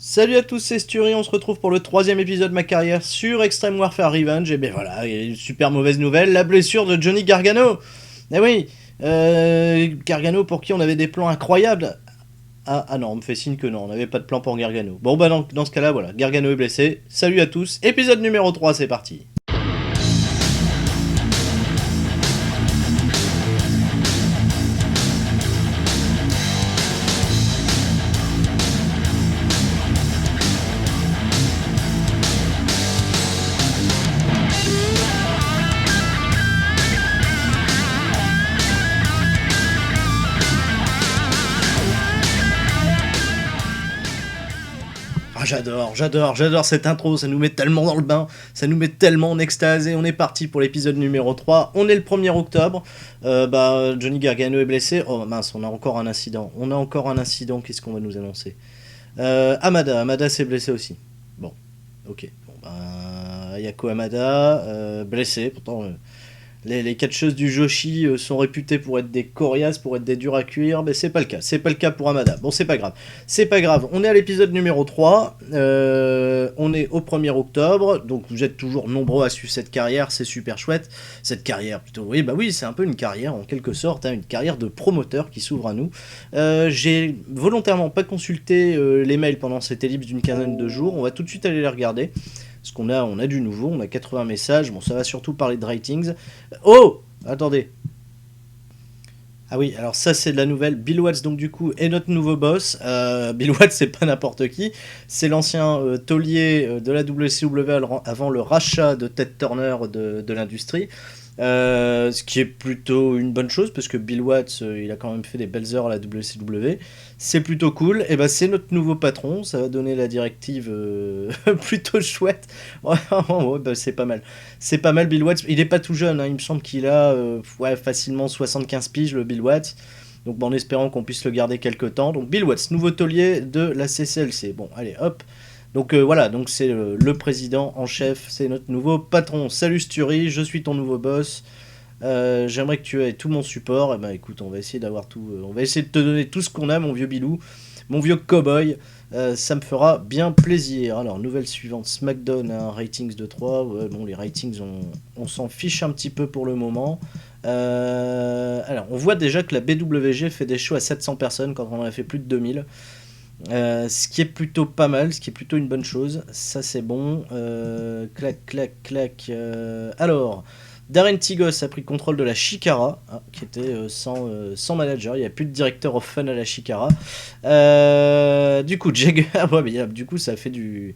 Salut à tous, c'est Sturi, on se retrouve pour le troisième épisode de ma carrière sur Extreme Warfare Revenge. Et ben voilà, il y a une super mauvaise nouvelle, la blessure de Johnny Gargano. Eh oui, Gargano pour qui on avait des plans incroyables. Ah non, on me fait signe que non, on n'avait pas de plan pour Gargano. Bon bah dans ce cas-là, voilà, Gargano est blessé. Salut à tous, épisode numéro 3, c'est parti. Ah, j'adore cette intro, ça nous met tellement dans le bain, ça nous met tellement en extase et on est parti pour l'épisode numéro 3. On est le 1er octobre, Johnny Gargano est blessé. Oh mince, on a encore un incident, qu'est-ce qu'on va nous annoncer? Amada s'est blessé aussi. Bon, ok, bon, Ayako Hamada, blessé, pourtant les catcheuses du Joshi sont réputées pour être des coriaces, pour être des durs à cuire, mais c'est pas le cas. C'est pas le cas pour Hamada. Bon, c'est pas grave. C'est pas grave. On est à l'épisode numéro 3. On est au 1er octobre. Donc vous êtes toujours nombreux à suivre cette carrière. C'est super chouette. Cette carrière plutôt. Oui, bah oui, c'est un peu une carrière en quelque sorte. Hein, une carrière de promoteur qui s'ouvre à nous. J'ai volontairement pas consulté les mails pendant cette ellipse d'une quinzaine de jours. On va tout de suite aller les regarder. Parce on a du nouveau, on a 80 messages, bon ça va surtout parler de ratings. Oh, attendez. Ah oui, alors ça c'est de la nouvelle. Bill Watts donc du coup est notre nouveau boss. Bill Watts c'est pas n'importe qui, c'est l'ancien taulier de la WCW avant le rachat de Ted Turner de l'industrie. Ce qui est plutôt une bonne chose parce que Bill Watts il a quand même fait des belles heures à la WCW. C'est plutôt cool. Et ben c'est notre nouveau patron. Ça va donner la directive plutôt chouette. Ouais, bah, c'est pas mal. C'est pas mal Bill Watts. Il est pas tout jeune. Hein. Il me semble qu'il a facilement 75 piges le Bill Watts. Donc en espérant qu'on puisse le garder quelques temps. Donc Bill Watts, nouveau taulier de la CCLC. Bon allez hop. Donc voilà, donc c'est le président en chef, c'est notre nouveau patron. Salut Sturi, je suis ton nouveau boss. J'aimerais que tu aies tout mon support. Et ben écoute, on va essayer d'avoir tout. On va essayer de te donner tout ce qu'on a, mon vieux Bilou, mon vieux cowboy. Ça me fera bien plaisir. Alors, nouvelle suivante, SmackDown, un ratings de 3. Ouais, bon, les ratings, on s'en fiche un petit peu pour le moment. Alors, on voit déjà que la BWG fait des shows à 700 personnes quand on en a fait plus de 2000. Ce qui est plutôt pas mal, ce qui est plutôt une bonne chose, ça c'est bon. Clac, clac, clac. Alors, Darren Tigos a pris le contrôle de la Chikara, hein, qui était sans manager, il n'y a plus de directeur of fun à la Chikara. Du coup, Jagger, ouais, mais, du coup ça fait du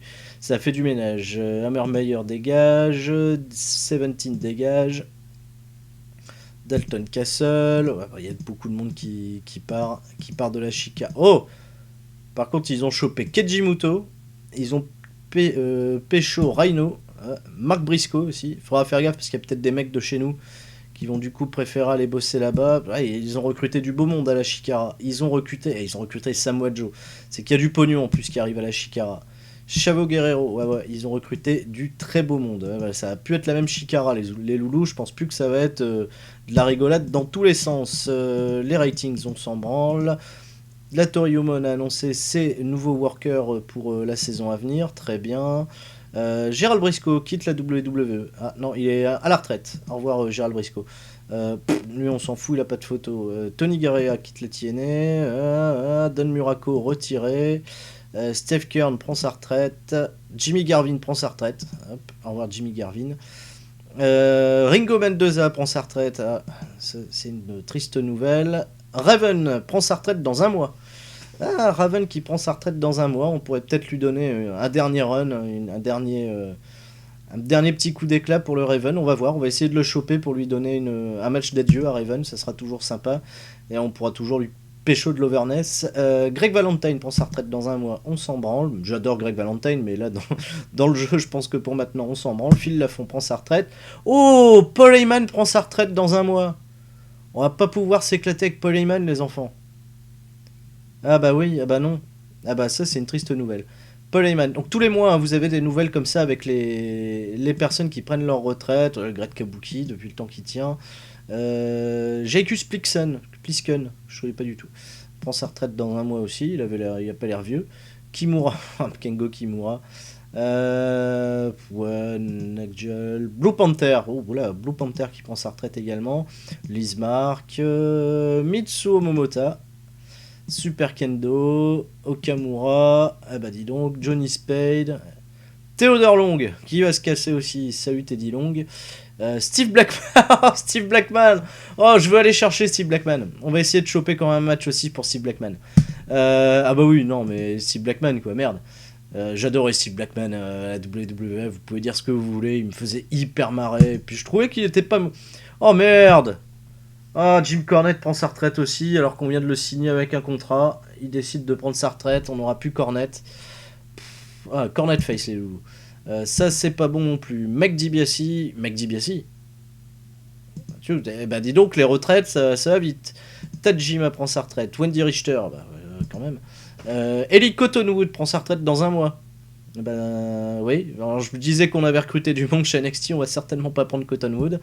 ménage. Hammermeyer dégage, 17 dégage. Dalton Castle, ouais, il y a beaucoup de monde qui part de la Chikara. Oh! Par contre, ils ont chopé Kejimuto, ils ont pécho Rhino, Marc Briscoe aussi. Il faudra faire gaffe parce qu'il y a peut-être des mecs de chez nous qui vont du coup préférer aller bosser là-bas. Ouais, ils ont recruté du beau monde à la Chikara. Ils ont recruté Samoa Joe. C'est qu'il y a du pognon en plus qui arrive à la Chikara. Chavo Guerrero, ouais, ils ont recruté du très beau monde. Ouais, ça a pu être la même Chikara, les loulous. Je pense plus que ça va être de la rigolade dans tous les sens. Les ratings, on s'en branle. La Toriumon a annoncé ses nouveaux workers pour la saison à venir, très bien. Gérald Briscoe quitte la WWE. Ah non, il est à la retraite. Au revoir Gérald Briscoe. Lui on s'en fout, il a pas de photo. Tony Garea quitte la TNA. Don Muraco retiré. Steve Kern prend sa retraite. Jimmy Garvin prend sa retraite. Hop, au revoir Jimmy Garvin. Ringo Mendoza prend sa retraite. Ah, c'est une triste nouvelle. Raven prend sa retraite dans un mois. Ah, Raven qui prend sa retraite dans un mois, on pourrait peut-être lui donner un dernier run, un dernier petit coup d'éclat pour le Raven. On va voir, on va essayer de le choper pour lui donner un match d'adieu à Raven, ça sera toujours sympa. Et on pourra toujours lui pécho de l'overness. Greg Valentine prend sa retraite dans un mois, on s'en branle. J'adore Greg Valentine, mais là, dans le jeu, je pense que pour maintenant, on s'en branle. Phil Lafont prend sa retraite. Oh, Paul Heyman prend sa retraite dans un mois. On va pas pouvoir s'éclater avec Paul Heyman, les enfants. Ah bah oui, ah bah non. Ah bah ça c'est une triste nouvelle. Paul Heyman. Donc tous les mois, hein, vous avez des nouvelles comme ça avec les personnes qui prennent leur retraite. Greg Kabuki, depuis le temps qu'il tient. Jacus Plisken, je ne savais pas du tout. Prend sa retraite dans un mois aussi, il a pas l'air vieux. Kimura, Kengo Kimura. Ouais, Nigel. Blue Panther. Oh, voilà, Blue Panther qui prend sa retraite également. Liz Mark. Mitsuo Momota. Super Kendo. Okamura. Ah bah dis donc. Johnny Spade. Theodore Long qui va se casser aussi. Salut Teddy Long. Steve Blackman. Steve Blackman. Oh, je veux aller chercher Steve Blackman. On va essayer de choper quand même un match aussi pour Steve Blackman. Ah bah oui, non, mais Steve Blackman, quoi, merde. J'adorais Steve Blackman à la WWE, vous pouvez dire ce que vous voulez, il me faisait hyper marrer, puis je trouvais qu'il était pas... Oh merde. Ah, Jim Cornette prend sa retraite aussi, alors qu'on vient de le signer avec un contrat, il décide de prendre sa retraite, on n'aura plus Cornette. Ah, Cornette face les loups. Ça c'est pas bon non plus. Mec DiBiase, bah dis donc, les retraites, ça va vite. Tajima prend sa retraite. Wendy Richter, bah, quand même. Ellie Cottonwood prend sa retraite dans un mois. Ben oui, alors je me disais qu'on avait recruté du monde chez NXT, on va certainement pas prendre Cottonwood.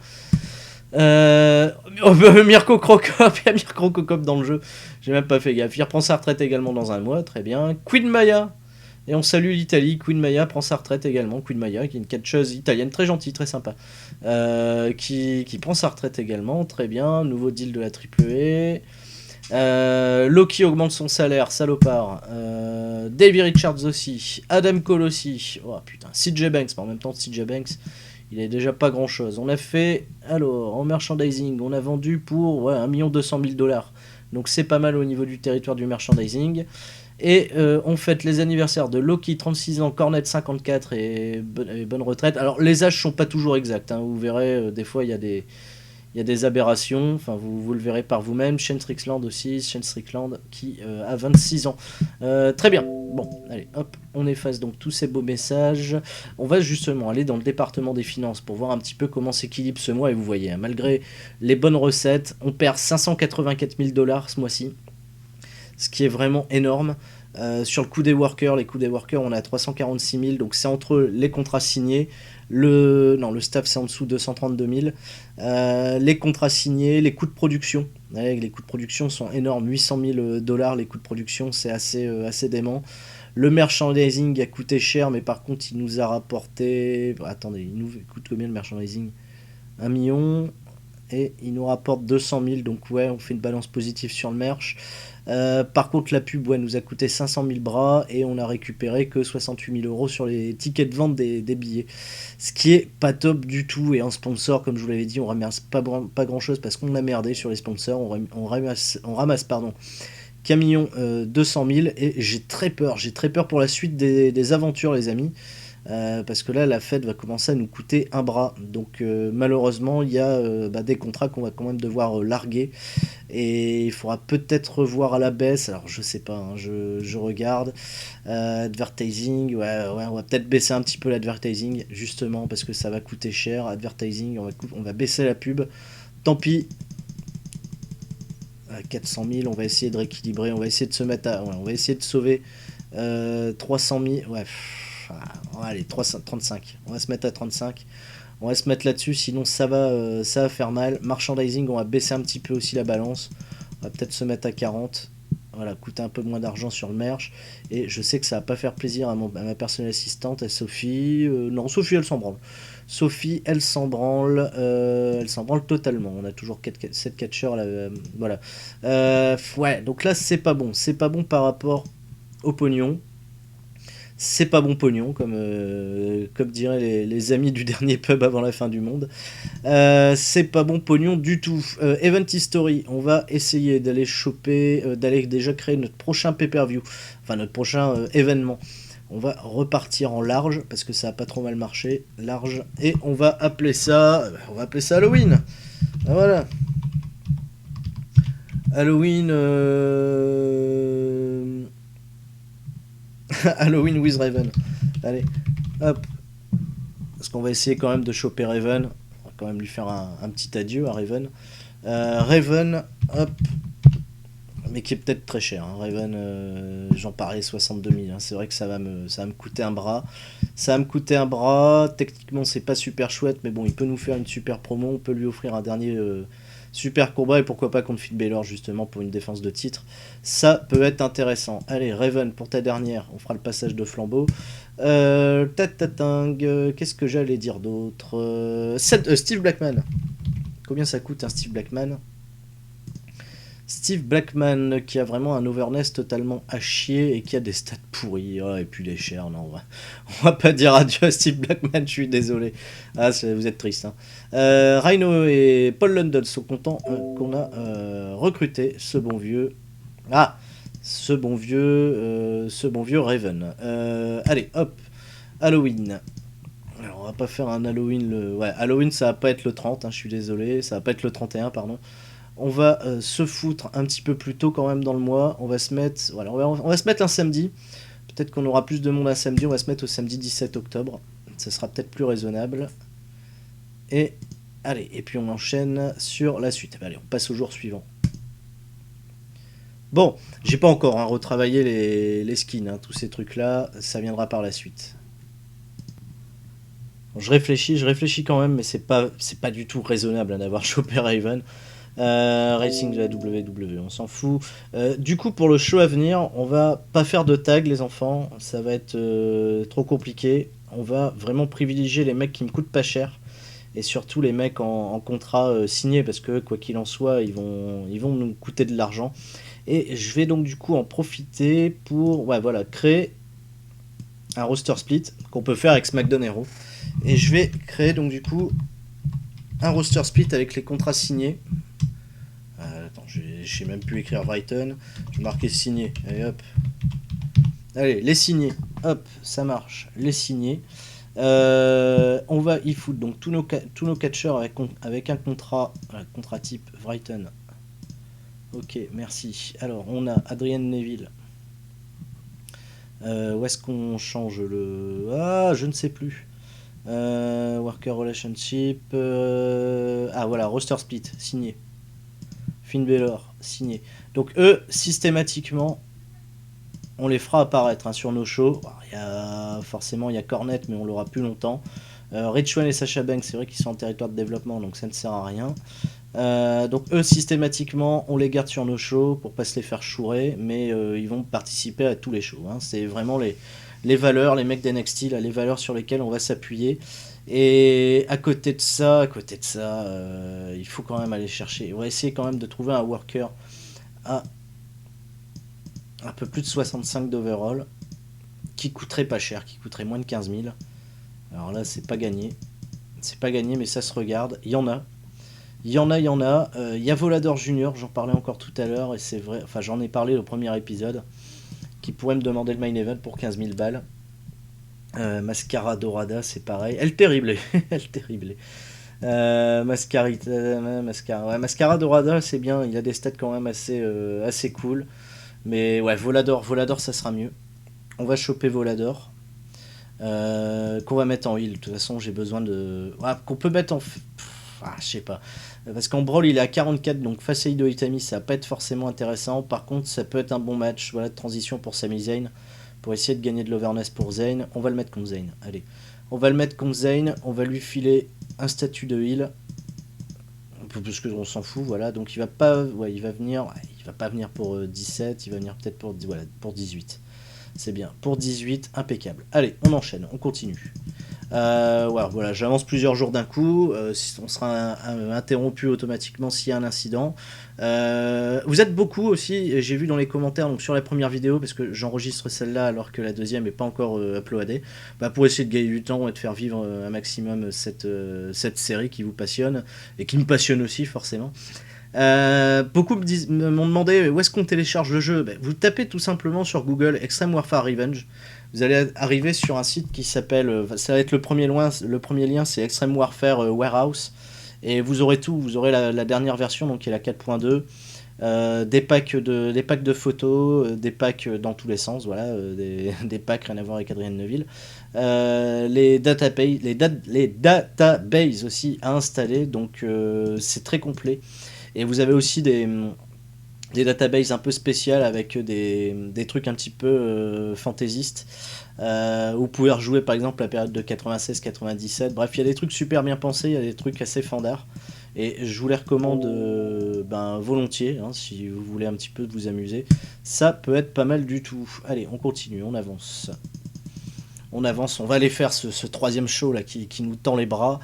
Mirko Crocop, il y a Mirko Crocop dans le jeu, j'ai même pas fait gaffe. Il reprend sa retraite également dans un mois, très bien. Queen Maya, et on salue l'Italie, Queen Maya prend sa retraite également. Queen Maya, qui est une catcheuse italienne très gentille, très sympa, qui prend sa retraite également, très bien. Nouveau deal de la AAA. Loki augmente son salaire, salopard. Davey Richards aussi. Adam Cole aussi. Oh putain, CJ Banks, mais en même temps, CJ Banks, il avait déjà pas grand chose. On a fait, alors, en merchandising, on a vendu pour 1 200 000 $. Donc c'est pas mal au niveau du territoire du merchandising. Et on fête les anniversaires de Loki, 36 ans, Cornette, 54 et bonne retraite. Alors les âges sont pas toujours exacts, hein. Vous verrez, des fois il y a des aberrations, enfin vous le verrez par vous-même. Shane Strickland aussi, Shane Strickland qui a 26 ans. Très bien, bon, allez, hop, on efface donc tous ces beaux messages. On va justement aller dans le département des finances pour voir un petit peu comment s'équilibre ce mois. Et vous voyez, hein, malgré les bonnes recettes, on perd 584 000 $ ce mois-ci, ce qui est vraiment énorme. Sur le coût des workers, les coûts des workers, on est à 346 000, donc c'est entre les contrats signés, le staff c'est en dessous de 232 000, les contrats signés, les coûts de production, les coûts de production sont énormes, 800 000 $, les coûts de production, c'est assez dément. Le merchandising a coûté cher, mais par contre il nous a rapporté, attendez, il nous coûte combien le merchandising? 1 million, et il nous rapporte 200 000, donc ouais, on fait une balance positive sur le merch. Par contre, la pub nous a coûté 500 000 bras et on a récupéré que 68 000 € sur les tickets de vente des billets. Ce qui est pas top du tout. Et en sponsor, comme je vous l'avais dit, on ramasse pas grand chose parce qu'on a merdé sur les sponsors. On ramasse Camillon 200 000 et j'ai très peur pour la suite des aventures, les amis. Parce que là la fête va commencer à nous coûter un bras, donc malheureusement il y a des contrats qu'on va quand même devoir larguer et il faudra peut-être revoir à la baisse. Alors je sais pas, hein, je regarde. Advertising, ouais, on va peut-être baisser un petit peu l'advertising justement parce que ça va coûter cher. Advertising, on va baisser la pub, tant pis. 400 000, on va essayer de rééquilibrer, on va essayer de se mettre on va essayer de sauver 300 000, ouais. Allez, 35. On va se mettre à 35. On va se mettre là-dessus, sinon ça va faire mal. Merchandising, on va baisser un petit peu aussi la balance. On va peut-être se mettre à 40. Voilà, coûter un peu moins d'argent sur le merch. Et je sais que ça va pas faire plaisir à ma personnelle assistante, à Sophie. Non, Sophie, elle s'en branle. Sophie, elle s'en branle. Elle s'en branle totalement. On a toujours 7 catcheurs là. Voilà. Ouais, donc là, c'est pas bon. C'est pas bon par rapport au pognon. C'est pas bon pognon, comme diraient les amis du dernier pub avant la fin du monde. C'est pas bon pognon du tout. Event History, on va essayer d'aller choper, d'aller déjà créer notre prochain pay-per-view, enfin notre prochain événement. On va repartir en large, parce que ça a pas trop mal marché, large, et on va appeler ça Halloween. Voilà. Halloween... Halloween with Raven. Allez, hop. Parce qu'on va essayer quand même de choper Raven. On va quand même lui faire un petit adieu à Raven. Raven, hop. Mais qui est peut-être très cher. Hein. Raven, j'en parlais 62 000. Hein. C'est vrai que ça va me coûter un bras. Ça va me coûter un bras. Techniquement, c'est pas super chouette. Mais bon, il peut nous faire une super promo. On peut lui offrir un dernier super combat, et pourquoi pas contre Finn Balor justement pour une défense de titre. Ça peut être intéressant. Allez, Raven, pour ta dernière, on fera le passage de flambeau. Qu'est-ce que j'allais dire d'autre? Steve Blackman. Combien ça coûte un Steve Blackman? Steve Blackman qui a vraiment un overness totalement à chier et qui a des stats pourris. Oh, et puis il est cher, non, on va pas dire adieu à Steve Blackman, je suis désolé. Ah, vous êtes triste. Hein. Rhino et Paul London sont contents qu'on a recruté ce bon vieux. Ah, ce bon vieux Raven. Allez, hop, Halloween. Alors, on va pas faire un Halloween Ouais, Halloween ça va pas être le 30, hein, je suis désolé, ça va pas être le 31, pardon. On va se foutre un petit peu plus tôt quand même dans le mois. On va se mettre, voilà, on va se mettre un samedi. Peut-être qu'on aura plus de monde un samedi. On va se mettre au samedi 17 octobre. Ça sera peut-être plus raisonnable. Et allez, et puis on enchaîne sur la suite. Allez, on passe au jour suivant. Bon, j'ai pas encore retravaillé les skins, hein, tous ces trucs-là. Ça viendra par la suite. Bon, je réfléchis quand même, mais c'est pas du tout raisonnable d'avoir chopé Raven. Racing de la WWE, on s'en fout. Du coup, pour le show à venir, on va pas faire de tag, les enfants. Ça va être trop compliqué. On va vraiment privilégier les mecs qui me coûtent pas cher. Et surtout les mecs en contrat signé, parce que quoi qu'il en soit, ils vont nous coûter de l'argent. Et je vais donc du coup en profiter pour créer un roster split qu'on peut faire avec SmackDown Hero. Et je vais créer donc du coup un roster split avec les contrats signés. Attends, je sais même plus écrire Brighton. Je vais marquer signé. Allez hop. Allez, les signés. Hop, ça marche. Les signés. On va y foutre donc tous nos catcheurs avec un contrat type Brighton. Ok, merci. Alors, on a Adrian Neville. Où est-ce qu'on change le... Ah, je ne sais plus. Worker Relationship. Ah, voilà, roster split, signé. Finn Balor, signé. Donc, eux, systématiquement, on les fera apparaître sur nos shows. Forcément, il y a Cornette, mais on l'aura plus longtemps. Rich Swann et Sasha Banks, c'est vrai qu'ils sont en territoire de développement, donc ça ne sert à rien. Donc eux systématiquement on les garde sur nos shows pour pas se les faire chourer, mais ils vont participer à tous les shows, hein. C'est vraiment les valeurs, les mecs d'NXT, là, les valeurs sur lesquelles on va s'appuyer. Et à côté de ça, il faut quand même aller chercher, on va essayer quand même de trouver un worker à un peu plus de 65 d'overall qui coûterait pas cher, qui coûterait moins de 15 000. Alors là c'est pas gagné, mais ça se regarde. Il y en a. Il y en a. Il y a Volador Junior, j'en parlais encore tout à l'heure, et c'est vrai, enfin j'en ai parlé au premier épisode, qui pourrait me demander le main event pour 15 000 balles. Mascara Dorada, c'est pareil. Elle terrible. Mascara Dorada, c'est bien, il a des stats quand même assez cool. Mais ouais, Volador, ça sera mieux. On va choper Volador. Qu'on va mettre en heal. De toute façon, j'ai besoin de... qu'on peut mettre en... je sais pas. Parce qu'en brawl, il est à 44, donc face à Hideo Itami, ça va pas être forcément intéressant. Par contre, ça peut être un bon match de transition pour Sami Zayn, pour essayer de gagner de l'overness pour Zayn. On va le mettre contre Zayn. Allez. On va le mettre contre Zayn. On va lui filer un statut de heal. Parce qu'on s'en fout, voilà. Donc il va pas... Ouais, il va pas venir pour 17, il va venir peut-être pour 18. C'est bien. Pour 18, impeccable. Allez, on enchaîne, on continue. Voilà, j'avance plusieurs jours d'un coup. On sera interrompu automatiquement s'il y a un incident. Vous êtes beaucoup aussi, j'ai vu dans les commentaires, donc sur la première vidéo, parce que j'enregistre celle-là alors que la deuxième n'est pas encore uploadée, pour essayer de gagner du temps et de faire vivre un maximum cette série qui vous passionne et qui me passionne aussi forcément. Beaucoup m'ont demandé où est-ce qu'on télécharge le jeu. Vous tapez tout simplement sur Google Extreme Warfare Revenge. Vous allez arriver sur un site qui s'appelle, ça va être le premier lien, c'est Extreme Warfare Warehouse, et vous aurez tout. Vous aurez la dernière version, donc qui est la 4.2, des packs de photos, des packs dans tous les sens, voilà, des packs rien à voir avec Adrian Neville, les databases aussi à installer, donc c'est très complet. Et vous avez aussi des databases un peu spéciales avec des trucs un petit peu fantaisistes. Vous pouvez rejouer par exemple la période de 96-97. Bref, il y a des trucs super bien pensés, il y a des trucs assez fandards. Et je vous les recommande volontiers, hein, si vous voulez un petit peu vous amuser. Ça peut être pas mal du tout. Allez, on continue, on avance. On avance, on va aller faire ce troisième show là qui nous tend les bras.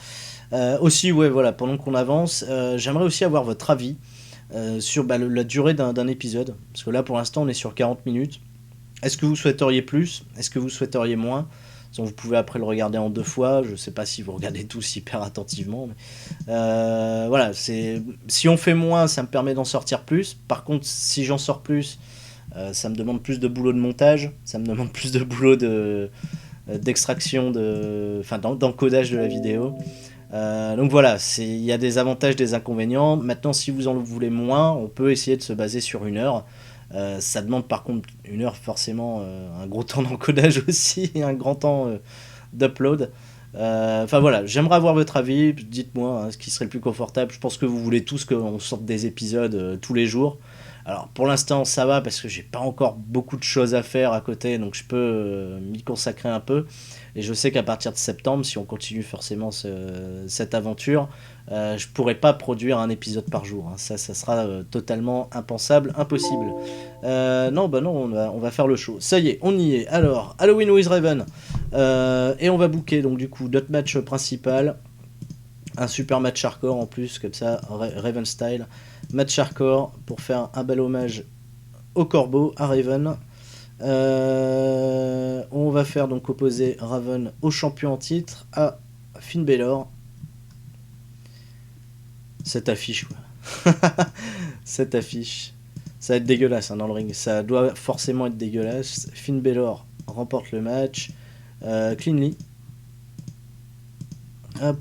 Aussi, ouais, voilà, pendant qu'on avance, j'aimerais aussi avoir votre avis sur la durée d'un épisode. Parce que là, pour l'instant, on est sur 40 minutes. Est-ce que vous souhaiteriez plus? Est-ce que vous souhaiteriez moins? Donc, vous pouvez après le regarder en 2 fois. Je sais pas si vous regardez tous hyper attentivement. Mais voilà, si on fait moins, ça me permet d'en sortir plus. Par contre, si j'en sors plus, ça me demande plus de boulot de montage. Ça me demande plus de boulot d'extraction, d'encodage de la vidéo. Donc voilà, il y a des avantages, des inconvénients. Maintenant, si vous en voulez moins, on peut essayer de se baser sur 1 heure. Ça demande par contre 1 heure forcément un gros temps d'encodage aussi et un grand temps d'upload. Enfin voilà, j'aimerais avoir votre avis. Dites-moi ce qui serait le plus confortable. Je pense que vous voulez tous qu'on sorte des épisodes tous les jours. Alors pour l'instant ça va parce que j'ai pas encore beaucoup de choses à faire à côté, donc je peux m'y consacrer un peu. Et je sais qu'à partir de septembre, si on continue forcément cette aventure, je pourrai pas produire un épisode par jour, hein. Ça sera totalement impensable, impossible. Non, bah non, on va faire le show. Ça y est, on y est. Alors, Halloween with Raven. Et on va booker donc du coup notre match principal. Un super match hardcore en plus, comme ça, Raven style. Match hardcore pour faire un bel hommage au corbeau, à Raven. On va faire donc opposer Raven au champion en titre, à Finn Balor. Cette affiche, quoi. Cette affiche. Ça va être dégueulasse hein, dans le ring. Ça doit forcément être dégueulasse. Finn Balor remporte le match. Cleanly. Hop.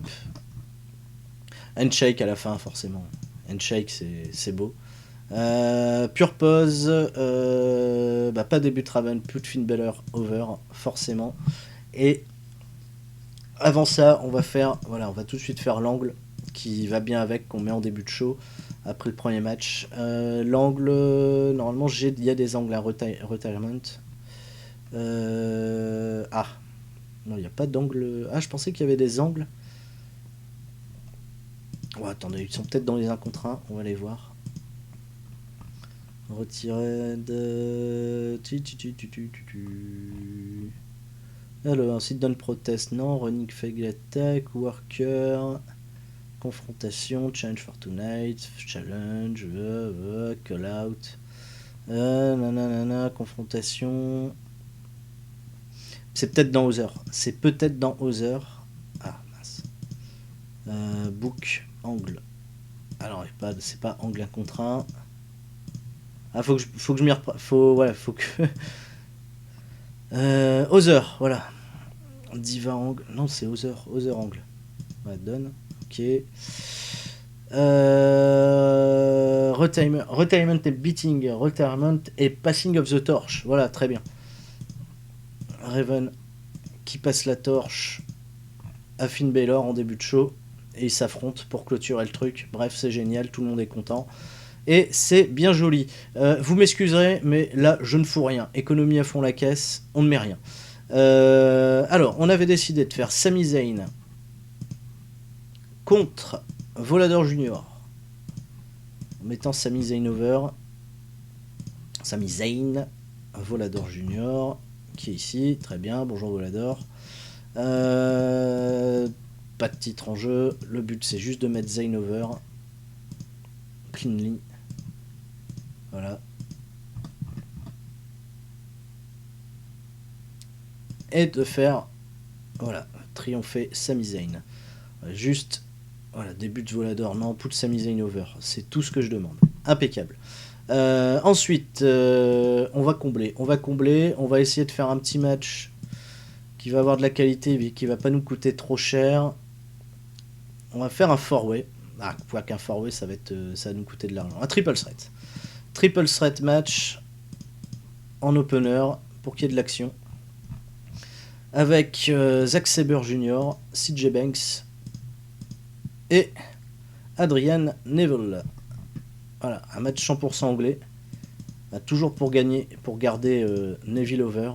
Handshake à la fin, forcément. Handshake, c'est beau. Pure pause. Pas début de Raven, plus de Finn Balor over, forcément. Et avant ça, on va tout de suite faire l'angle qui va bien avec, qu'on met en début de show après le premier match. L'angle, normalement, il y a des angles à retirement. Non, il n'y a pas d'angle. Ah, je pensais qu'il y avait des angles. Oh, attendez, ils sont peut-être dans les 1 contre 1, on va les voir. Retirer de... Alors, sit down protest, non. Running fake attack, worker, confrontation, challenge for tonight, challenge, call out, confrontation. C'est peut-être dans Other. Ah, mince. Book, angle. Alors, c'est pas angle 1 contre 1. Ah, faut que je m'y reprenne. Faut que. Other, voilà. Diva angle. Non, c'est Other angle. Ouais, donne. Ok. Retirement et beating. Retirement et passing of the torch. Voilà, très bien. Raven qui passe la torche à Finn Balor en début de show. Et ils s'affrontent pour clôturer le truc. Bref, c'est génial, tout le monde est content. Et c'est bien joli. Vous m'excuserez, mais là, je ne fous rien. Économie à fond la caisse, on ne met rien. Alors, on avait décidé de faire Sami Zayn contre Volador Junior. En mettant Sami Zayn over. Sami Zayn, Volador Junior, qui est ici. Très bien, bonjour Volador. Pas de titre en jeu. Le but, c'est juste de mettre Zayn over. Cleanly. Voilà. Et de faire, voilà, triompher Sami Zayn. Juste, voilà, début de Volador, non, put Sami Zayn over. C'est tout ce que je demande. Impeccable. Ensuite, on va combler. On va essayer de faire un petit match qui va avoir de la qualité, qui va pas nous coûter trop cher. On va faire un 4-way. Ah, quoi qu'un 4-way, ça va nous coûter de l'argent. Un triple threat. Triple threat match en opener pour qu'il y ait de l'action. Avec Zack Sabre Jr., CJ Banks et Adrian Neville. Voilà, un match 100% anglais. Toujours pour gagner, pour garder Neville over.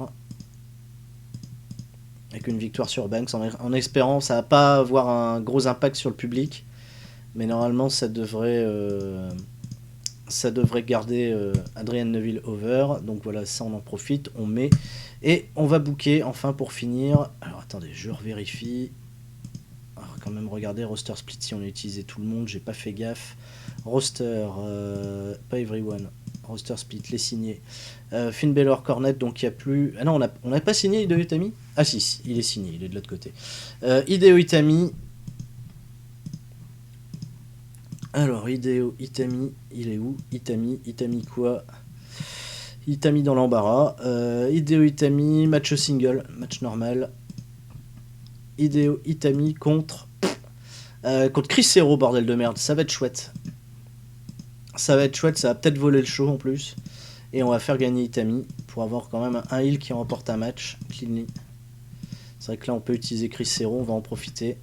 Avec une victoire sur Banks, en espérant ça va pas avoir un gros impact sur le public. Mais normalement, ça devrait garder Adrian Neville over. Donc voilà, ça on en profite, on met. Et on va booker enfin pour finir. Alors attendez, je revérifie. On va quand même regarder roster split si on a utilisé tout le monde, j'ai pas fait gaffe. Roster, pas everyone. Roster split, les signés. Finn Balor, Cornette, donc il n'y a plus. Ah non, on n'a pas signé Hideo Itami. Ah si, il est signé, il est de l'autre côté. Hideo Itami. Alors, Hideo Itami, il est où? Itami quoi? Itami dans l'embarras. Hideo Itami, match single, match normal. Hideo Itami contre Chris Hero, bordel de merde. Ça va être chouette. Ça va être chouette, ça va peut-être voler le show en plus. Et on va faire gagner Itami pour avoir quand même un heal qui remporte un match cleanly. C'est vrai que là on peut utiliser Chris Hero, on va en profiter.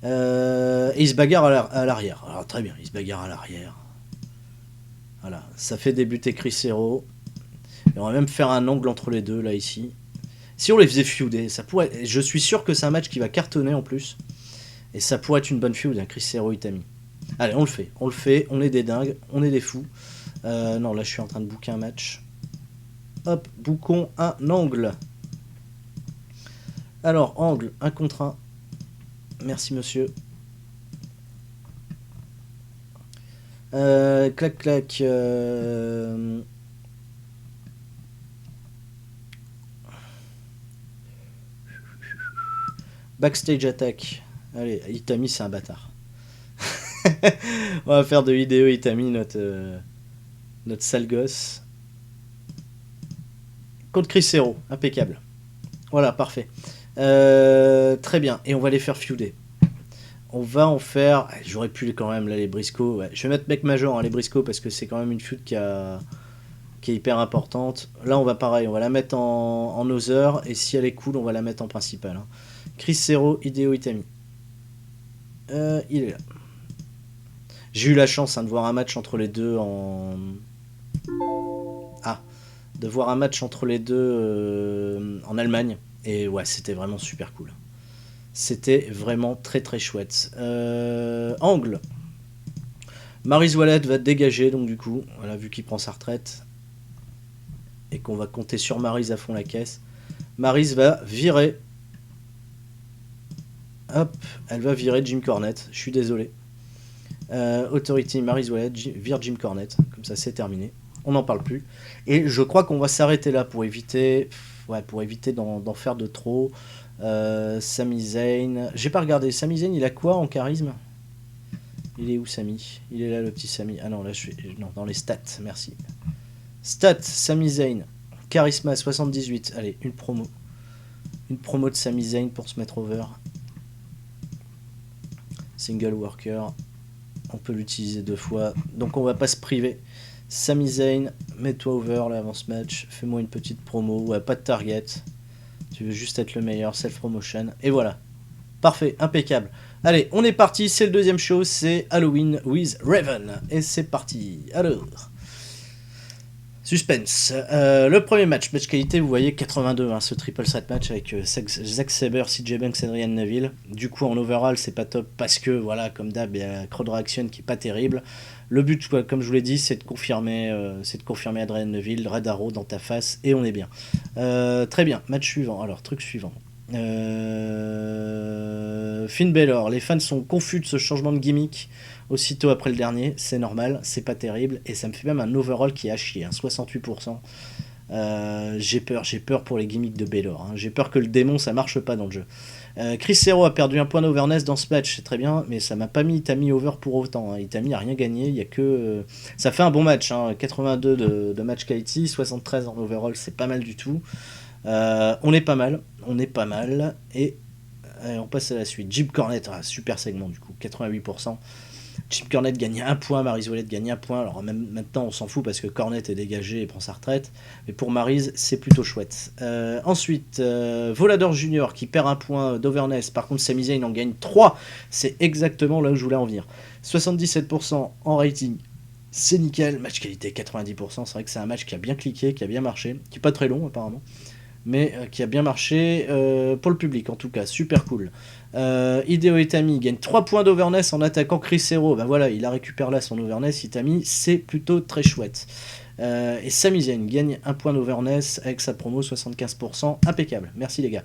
Et il se bagarre à l'arrière. Alors très bien, il se bagarre à l'arrière. Voilà, ça fait débuter Chris Hero. Et on va même faire un angle entre les deux là ici. Si on les faisait feuder, ça pourrait. Je suis sûr que c'est un match qui va cartonner en plus. Et ça pourrait être une bonne feud, hein, Chris Hero Itami. Allez, on le fait, on est des dingues, on est des fous. Non, là je suis en train de booker un match. Hop, bookons un angle. Alors, angle, 1 contre 1. Merci monsieur. Clac clac. Backstage attack. Allez, Itami c'est un bâtard. On va faire de Hideo Itami notre sale gosse. Contre Chris Hero, impeccable. Voilà, parfait. Très bien, et on va les faire feuder. On va en faire. J'aurais pu quand même là les Briscoe. Ouais. Je vais mettre mec major, hein, les Briscoe, parce que c'est quand même une feud qui est hyper importante. Là, on va pareil, on va la mettre en other, et si elle est cool, on va la mettre en principal. Hein. Chris Hero, Hideo Itami. Il est là. J'ai eu la chance de voir un match entre les deux de voir un match entre les deux en Allemagne. Et ouais, c'était vraiment super cool. C'était vraiment très très chouette. Angle. Maryse Wallet va dégager, donc du coup, voilà, vu qu'il prend sa retraite. Et qu'on va compter sur Maryse à fond la caisse. Maryse va virer. Hop, elle va virer Jim Cornette. Je suis désolé. Authority, Maryse Wallet, vire Jim Cornette. Comme ça, c'est terminé. On n'en parle plus. Et je crois qu'on va s'arrêter là pour éviter d'en faire de trop. Sami Zayn. J'ai pas regardé. Sami Zayn, il a quoi en charisme? Il est où, Sami? Il est là, le petit Sami. Ah non, là, je suis. Non, dans les stats, merci. Stats, Sami Zayn. Charisma 78. Allez, une promo. Une promo de Sami Zayn pour se mettre over. Single worker. On peut l'utiliser 2 fois. Donc on va pas se priver. Sami Zayn, mets-toi over là avant ce match. Fais-moi une petite promo. Ouais, pas de target. Tu veux juste être le meilleur. Self-promotion. Et voilà. Parfait, impeccable. Allez, on est parti. C'est le deuxième show. C'est Halloween with Raven. Et c'est parti. Alors. Suspense. Le premier match qualité, vous voyez 82, hein, ce triple threat match avec Zack Sabre, CJ Banks, Adrian Neville. Du coup, en overall, c'est pas top parce que, voilà, comme d'hab, il y a crowd reaction qui est pas terrible. Le but, comme je vous l'ai dit, c'est de confirmer Adrian Neville, Red Arrow dans ta face et on est bien. Très bien, match suivant. Alors, truc suivant. Finn Balor, les fans sont confus de ce changement de gimmick aussitôt après le dernier, c'est normal, c'est pas terrible, et ça me fait même un overall qui est à chier, hein, 68%. J'ai peur pour les gimmicks de Balor, hein. J'ai peur que le démon ça marche pas dans le jeu. Chris Hero a perdu un point d'overness dans ce match, c'est très bien, mais ça m'a pas mis Itami over pour autant, hein. Itami a rien gagné, il y a que ça fait un bon match, hein. 82 de match quality, 73 en overall, c'est pas mal du tout. On est pas mal, et on passe à la suite. Jim Cornette, super segment du coup, 88%. Jim Cornette gagne 1 point, Maryse Wallet gagne 1 point. Alors même maintenant on s'en fout parce que Cornette est dégagé et prend sa retraite. Mais pour Maryse c'est plutôt chouette. Ensuite, Volador Junior qui perd 1 point d'overness. Par contre Sami Zayn en gagne 3. C'est exactement là où je voulais en venir. 77% en rating. C'est nickel. Match qualité 90%. C'est vrai que c'est un match qui a bien cliqué, qui a bien marché. Qui est pas très long apparemment. mais qui a bien marché pour le public en tout cas, super cool. Hideo Itami gagne 3 points d'overness en attaquant Chris Hero. Ben voilà, il a récupéré là son overness. Itami, c'est plutôt très chouette. Et Sami Zayn gagne 1 point d'overness avec sa promo 75%, impeccable. Merci les gars.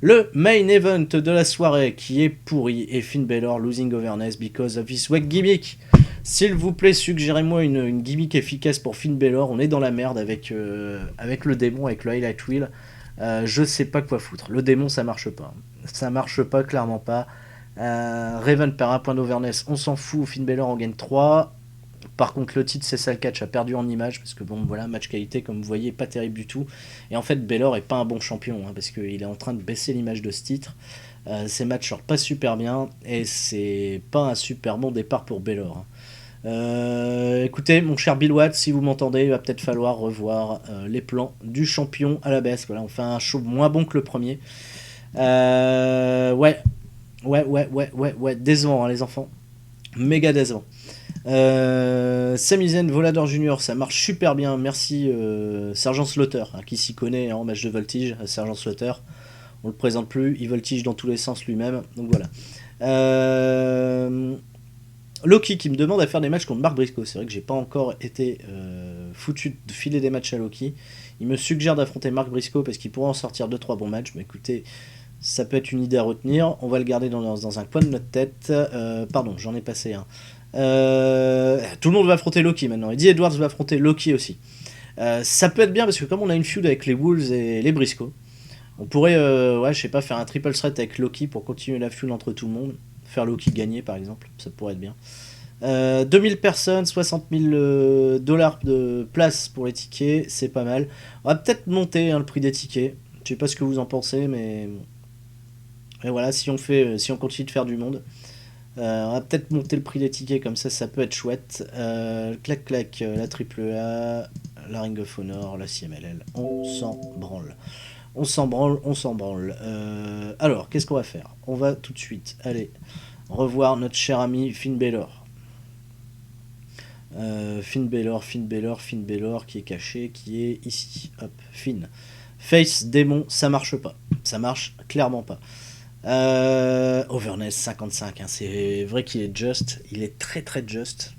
Le main event de la soirée qui est pourri et Finn Balor losing overness because of his wake gimmick. S'il vous plaît, suggérez-moi une gimmick efficace pour Finn Balor. On est dans la merde avec le démon, avec le highlight wheel. Je sais pas quoi foutre. Le démon, ça marche pas. Ça marche pas, clairement pas. Raven perd 1 point d'overness, on s'en fout. Finn Balor en gagne 3. Par contre, le titre Cessal Catch a perdu en image parce que bon, voilà, match qualité, comme vous voyez, pas terrible du tout. Et en fait, Balor est pas un bon champion parce qu'il est en train de baisser l'image de ce titre. Ses matchs sortent pas super bien et c'est pas un super bon départ pour Balor. Écoutez, mon cher Bill Watts, si vous m'entendez, il va peut-être falloir revoir les plans du champion à la baisse. Voilà, on fait un show moins bon que le premier. Ouais, décevant, les enfants. Méga décevant. Sami Zayn, Volador Junior, ça marche super bien. Merci Sergent Slaughter, qui s'y connaît en match de voltige. Sergent Slaughter, on le présente plus, il voltige dans tous les sens lui-même. Donc voilà. Loki qui me demande à faire des matchs contre Mark Briscoe. C'est vrai que j'ai pas encore été foutu de filer des matchs à Loki. Il me suggère d'affronter Mark Briscoe parce qu'il pourrait en sortir 2-3 bons matchs. Mais écoutez, ça peut être une idée à retenir. On va le garder dans un coin de notre tête. Pardon, j'en ai passé un. Tout le monde va affronter Loki maintenant. Eddie Edwards va affronter Loki aussi. Ça peut être bien parce que comme on a une feud avec les Wolves et les Briscoe, on pourrait, je sais pas, faire un triple threat avec Loki pour continuer la feud entre tout le monde. Faire Loki gagner par exemple, ça pourrait être bien. 2000 personnes, 60 000 dollars de place pour les tickets, c'est pas mal. On va peut-être monter le prix des tickets. Je sais pas ce que vous en pensez, mais et voilà, si on continue de faire du monde, on va peut-être monter le prix des tickets comme ça peut être chouette. Clac clac, la AAA, la Ring of Honor, la CMLL, on s'en branle. On s'en branle. Alors, qu'est-ce qu'on va faire ? On va tout de suite aller revoir notre cher ami Finn Balor. Finn Balor qui est caché, qui est ici. Hop, Finn. Face, démon, ça marche pas. Ça marche clairement pas. Overness 55, c'est vrai qu'il est just. Il est très très just.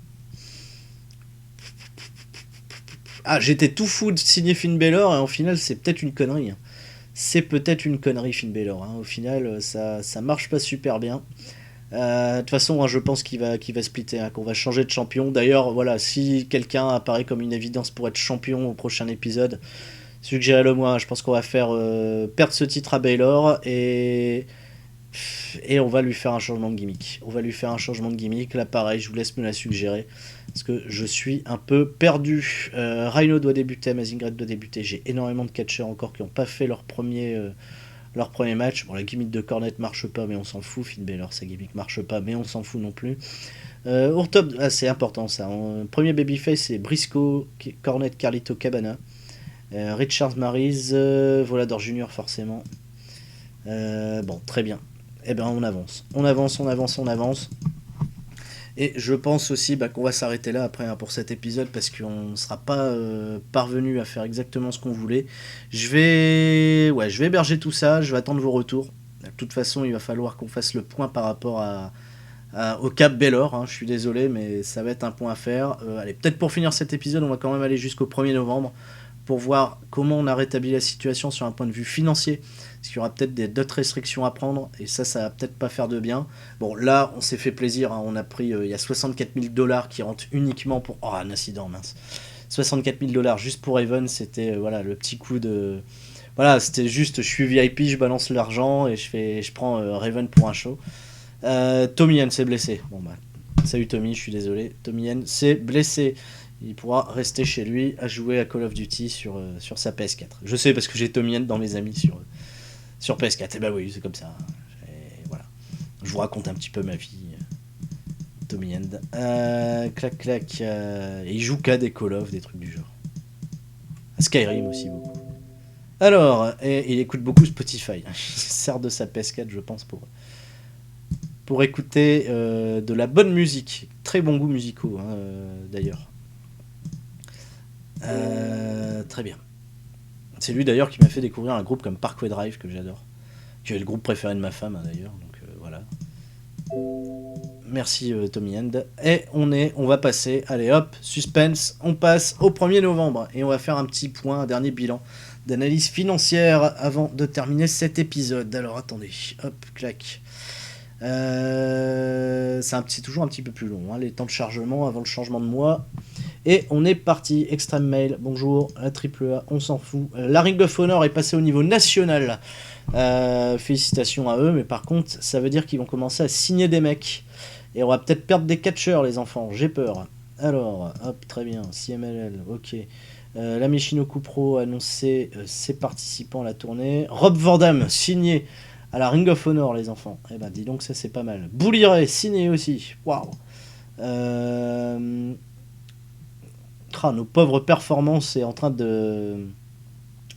Ah, j'étais tout fou de signer Finn Balor et au final, c'est peut-être une connerie. C'est peut-être une connerie Finn Balor. Au final, ça marche pas super bien. De toute façon, je pense qu'il va splitter, qu'on va changer de champion. D'ailleurs, voilà, si quelqu'un apparaît comme une évidence pour être champion au prochain épisode, suggérez-le moi. Je pense qu'on va faire perdre ce titre à Balor et on va lui faire un changement de gimmick. Là, pareil, je vous laisse me la suggérer parce que je suis un peu perdu. Rhino doit débuter, Amazing Red doit débuter. J'ai énormément de catcheurs encore qui n'ont pas fait leur premier match. Bon, la gimmick de Cornette marche pas, mais on s'en fout. Finn Balor, sa gimmick marche pas, mais on s'en fout non plus. Au top, c'est important ça. Premier babyface, c'est Briscoe, Cornette, Carlito, Cabana. Richard Maryse, Volador Junior forcément. Bon, très bien. Eh ben, on avance. Et je pense aussi qu'on va s'arrêter là après pour cet épisode parce qu'on ne sera pas parvenu à faire exactement ce qu'on voulait. Je vais héberger tout ça, je vais attendre vos retours. De toute façon, il va falloir qu'on fasse le point par rapport au Cap Balor. Je suis désolé, mais ça va être un point à faire. Allez, peut-être pour finir cet épisode, on va quand même aller jusqu'au 1er novembre pour voir comment on a rétabli la situation sur un point de vue financier. Parce qu'il y aura peut-être d'autres restrictions à prendre, et ça va peut-être pas faire de bien. Bon, là, on s'est fait plaisir, on a pris, il y a 64 000 dollars qui rentrent uniquement pour... Oh, un incident, mince. 64 000 dollars juste pour Raven, c'était le petit coup de... Voilà, c'était juste, je suis VIP, je balance l'argent, et je prends Raven pour un show. Tommy Yen s'est blessé. Bon, salut Tommy, je suis désolé. Tommy Yen s'est blessé. Il pourra rester chez lui à jouer à Call of Duty sur sa PS4. Je sais parce que j'ai Tommy Yen dans mes amis sur PS4. Et bah oui, c'est comme ça. Voilà. Je vous raconte un petit peu ma vie. Tommy Yen. Clac clac. Et il joue qu'à des Call of, des trucs du genre. À Skyrim aussi beaucoup. Alors, et il écoute beaucoup Spotify. Il sert de sa PS4, je pense, pour écouter de la bonne musique. Très bon goût musicaux, d'ailleurs. Très bien. C'est lui d'ailleurs qui m'a fait découvrir un groupe comme Parkway Drive que j'adore. Qui est le groupe préféré de ma femme d'ailleurs. Donc voilà. Merci Tommy End. Et on va passer, allez hop, suspense, on passe au 1er novembre. Et on va faire un petit point, un dernier bilan d'analyse financière avant de terminer cet épisode. Alors attendez, hop, clac. C'est toujours un petit peu plus long, hein, les temps de chargement avant le changement de mois. Et on est parti. Extreme Mail, bonjour. La AAA, on s'en fout. La Ring of Honor est passée au niveau national. Félicitations à eux, mais par contre, ça veut dire qu'ils vont commencer à signer des mecs. Et on va peut-être perdre des catcheurs, les enfants. J'ai peur. Alors, hop, très bien. CMLL, ok. La Michinoku Pro a annoncé ses participants à la tournée. Rob Van Dam, signé à la Ring of Honor, les enfants. Eh ben, dis donc, ça c'est pas mal. Bully Ray, signé aussi. Waouh. Nos pauvres performances est en train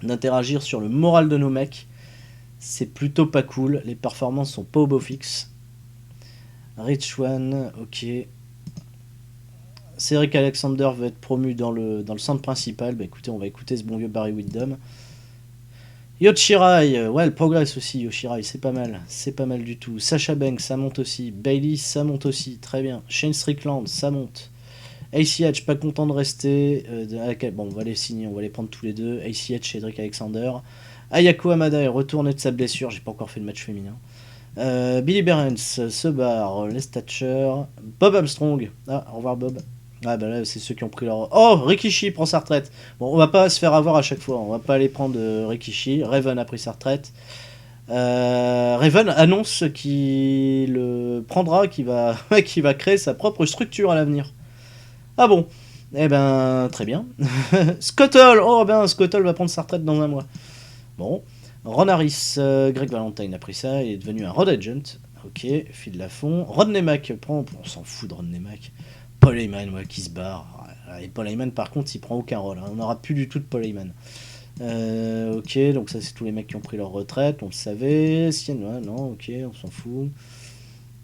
d'interagir sur le moral de nos mecs. C'est plutôt pas cool. Les performances sont pas au beau fixe. Rich One, ok. Cedric Alexander veut être promu dans le centre principal. Bah écoutez, on va écouter ce bon vieux Barry Windham. Yoshirai, ouais, elle progresse aussi, Yoshirai, c'est pas mal du tout. Sasha Banks, ça monte aussi. Bayley, ça monte aussi, très bien. Shane Strickland, ça monte. ACH, pas content de rester. Bon, on va les signer, on va les prendre tous les deux. ACH, Cedric Alexander. Ayako Hamada est retourné de sa blessure, j'ai pas encore fait de match féminin. Billy Behrens se barre, les Thatcher. Bob Armstrong, au revoir Bob. Ah bah là c'est ceux qui ont pris leur... Oh, Rikishi prend sa retraite. Bon, on va pas se faire avoir à chaque fois, on va pas aller prendre Rikishi. Raven a pris sa retraite. Raven annonce qu'il le prendra, qu'il va créer sa propre structure à l'avenir. Ah bon. Eh ben, très bien. Scottle, oh ben Scottle va prendre sa retraite dans un mois. Bon. Ron Harris, Greg Valentine a pris ça, il est devenu un road agent. Ok, Phil Lafont. Rodney Mack prend, on s'en fout de Rodney Mack. Paul Heyman, ouais, qui se barre. Et Paul Heyman, par contre, il prend aucun rôle. Hein. On n'aura plus du tout de Paul Heyman. Ok, donc ça, c'est tous les mecs qui ont pris leur retraite, on le savait. Sienna, non, ok, on s'en fout.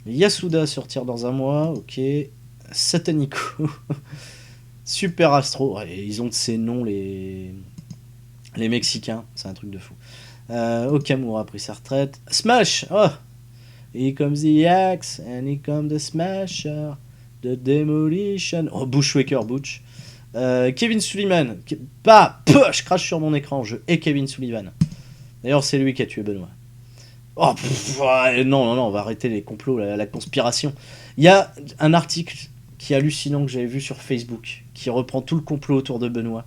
Yasuda sortir dans un mois, ok. Satanico. Super Astro. Ouais, ils ont de ces noms, les Mexicains. C'est un truc de fou. Okamura a pris sa retraite. Smash! Oh! Here comes the axe, and here comes the smasher. The Demolition. Oh, Bushwaker Butch. Kevin Sullivan. Je crache sur mon écran. Je hais Kevin Sullivan. D'ailleurs, c'est lui qui a tué Benoît. Oh, non, on va arrêter les complots, la conspiration. Il y a un article qui est hallucinant que j'avais vu sur Facebook qui reprend tout le complot autour de Benoît.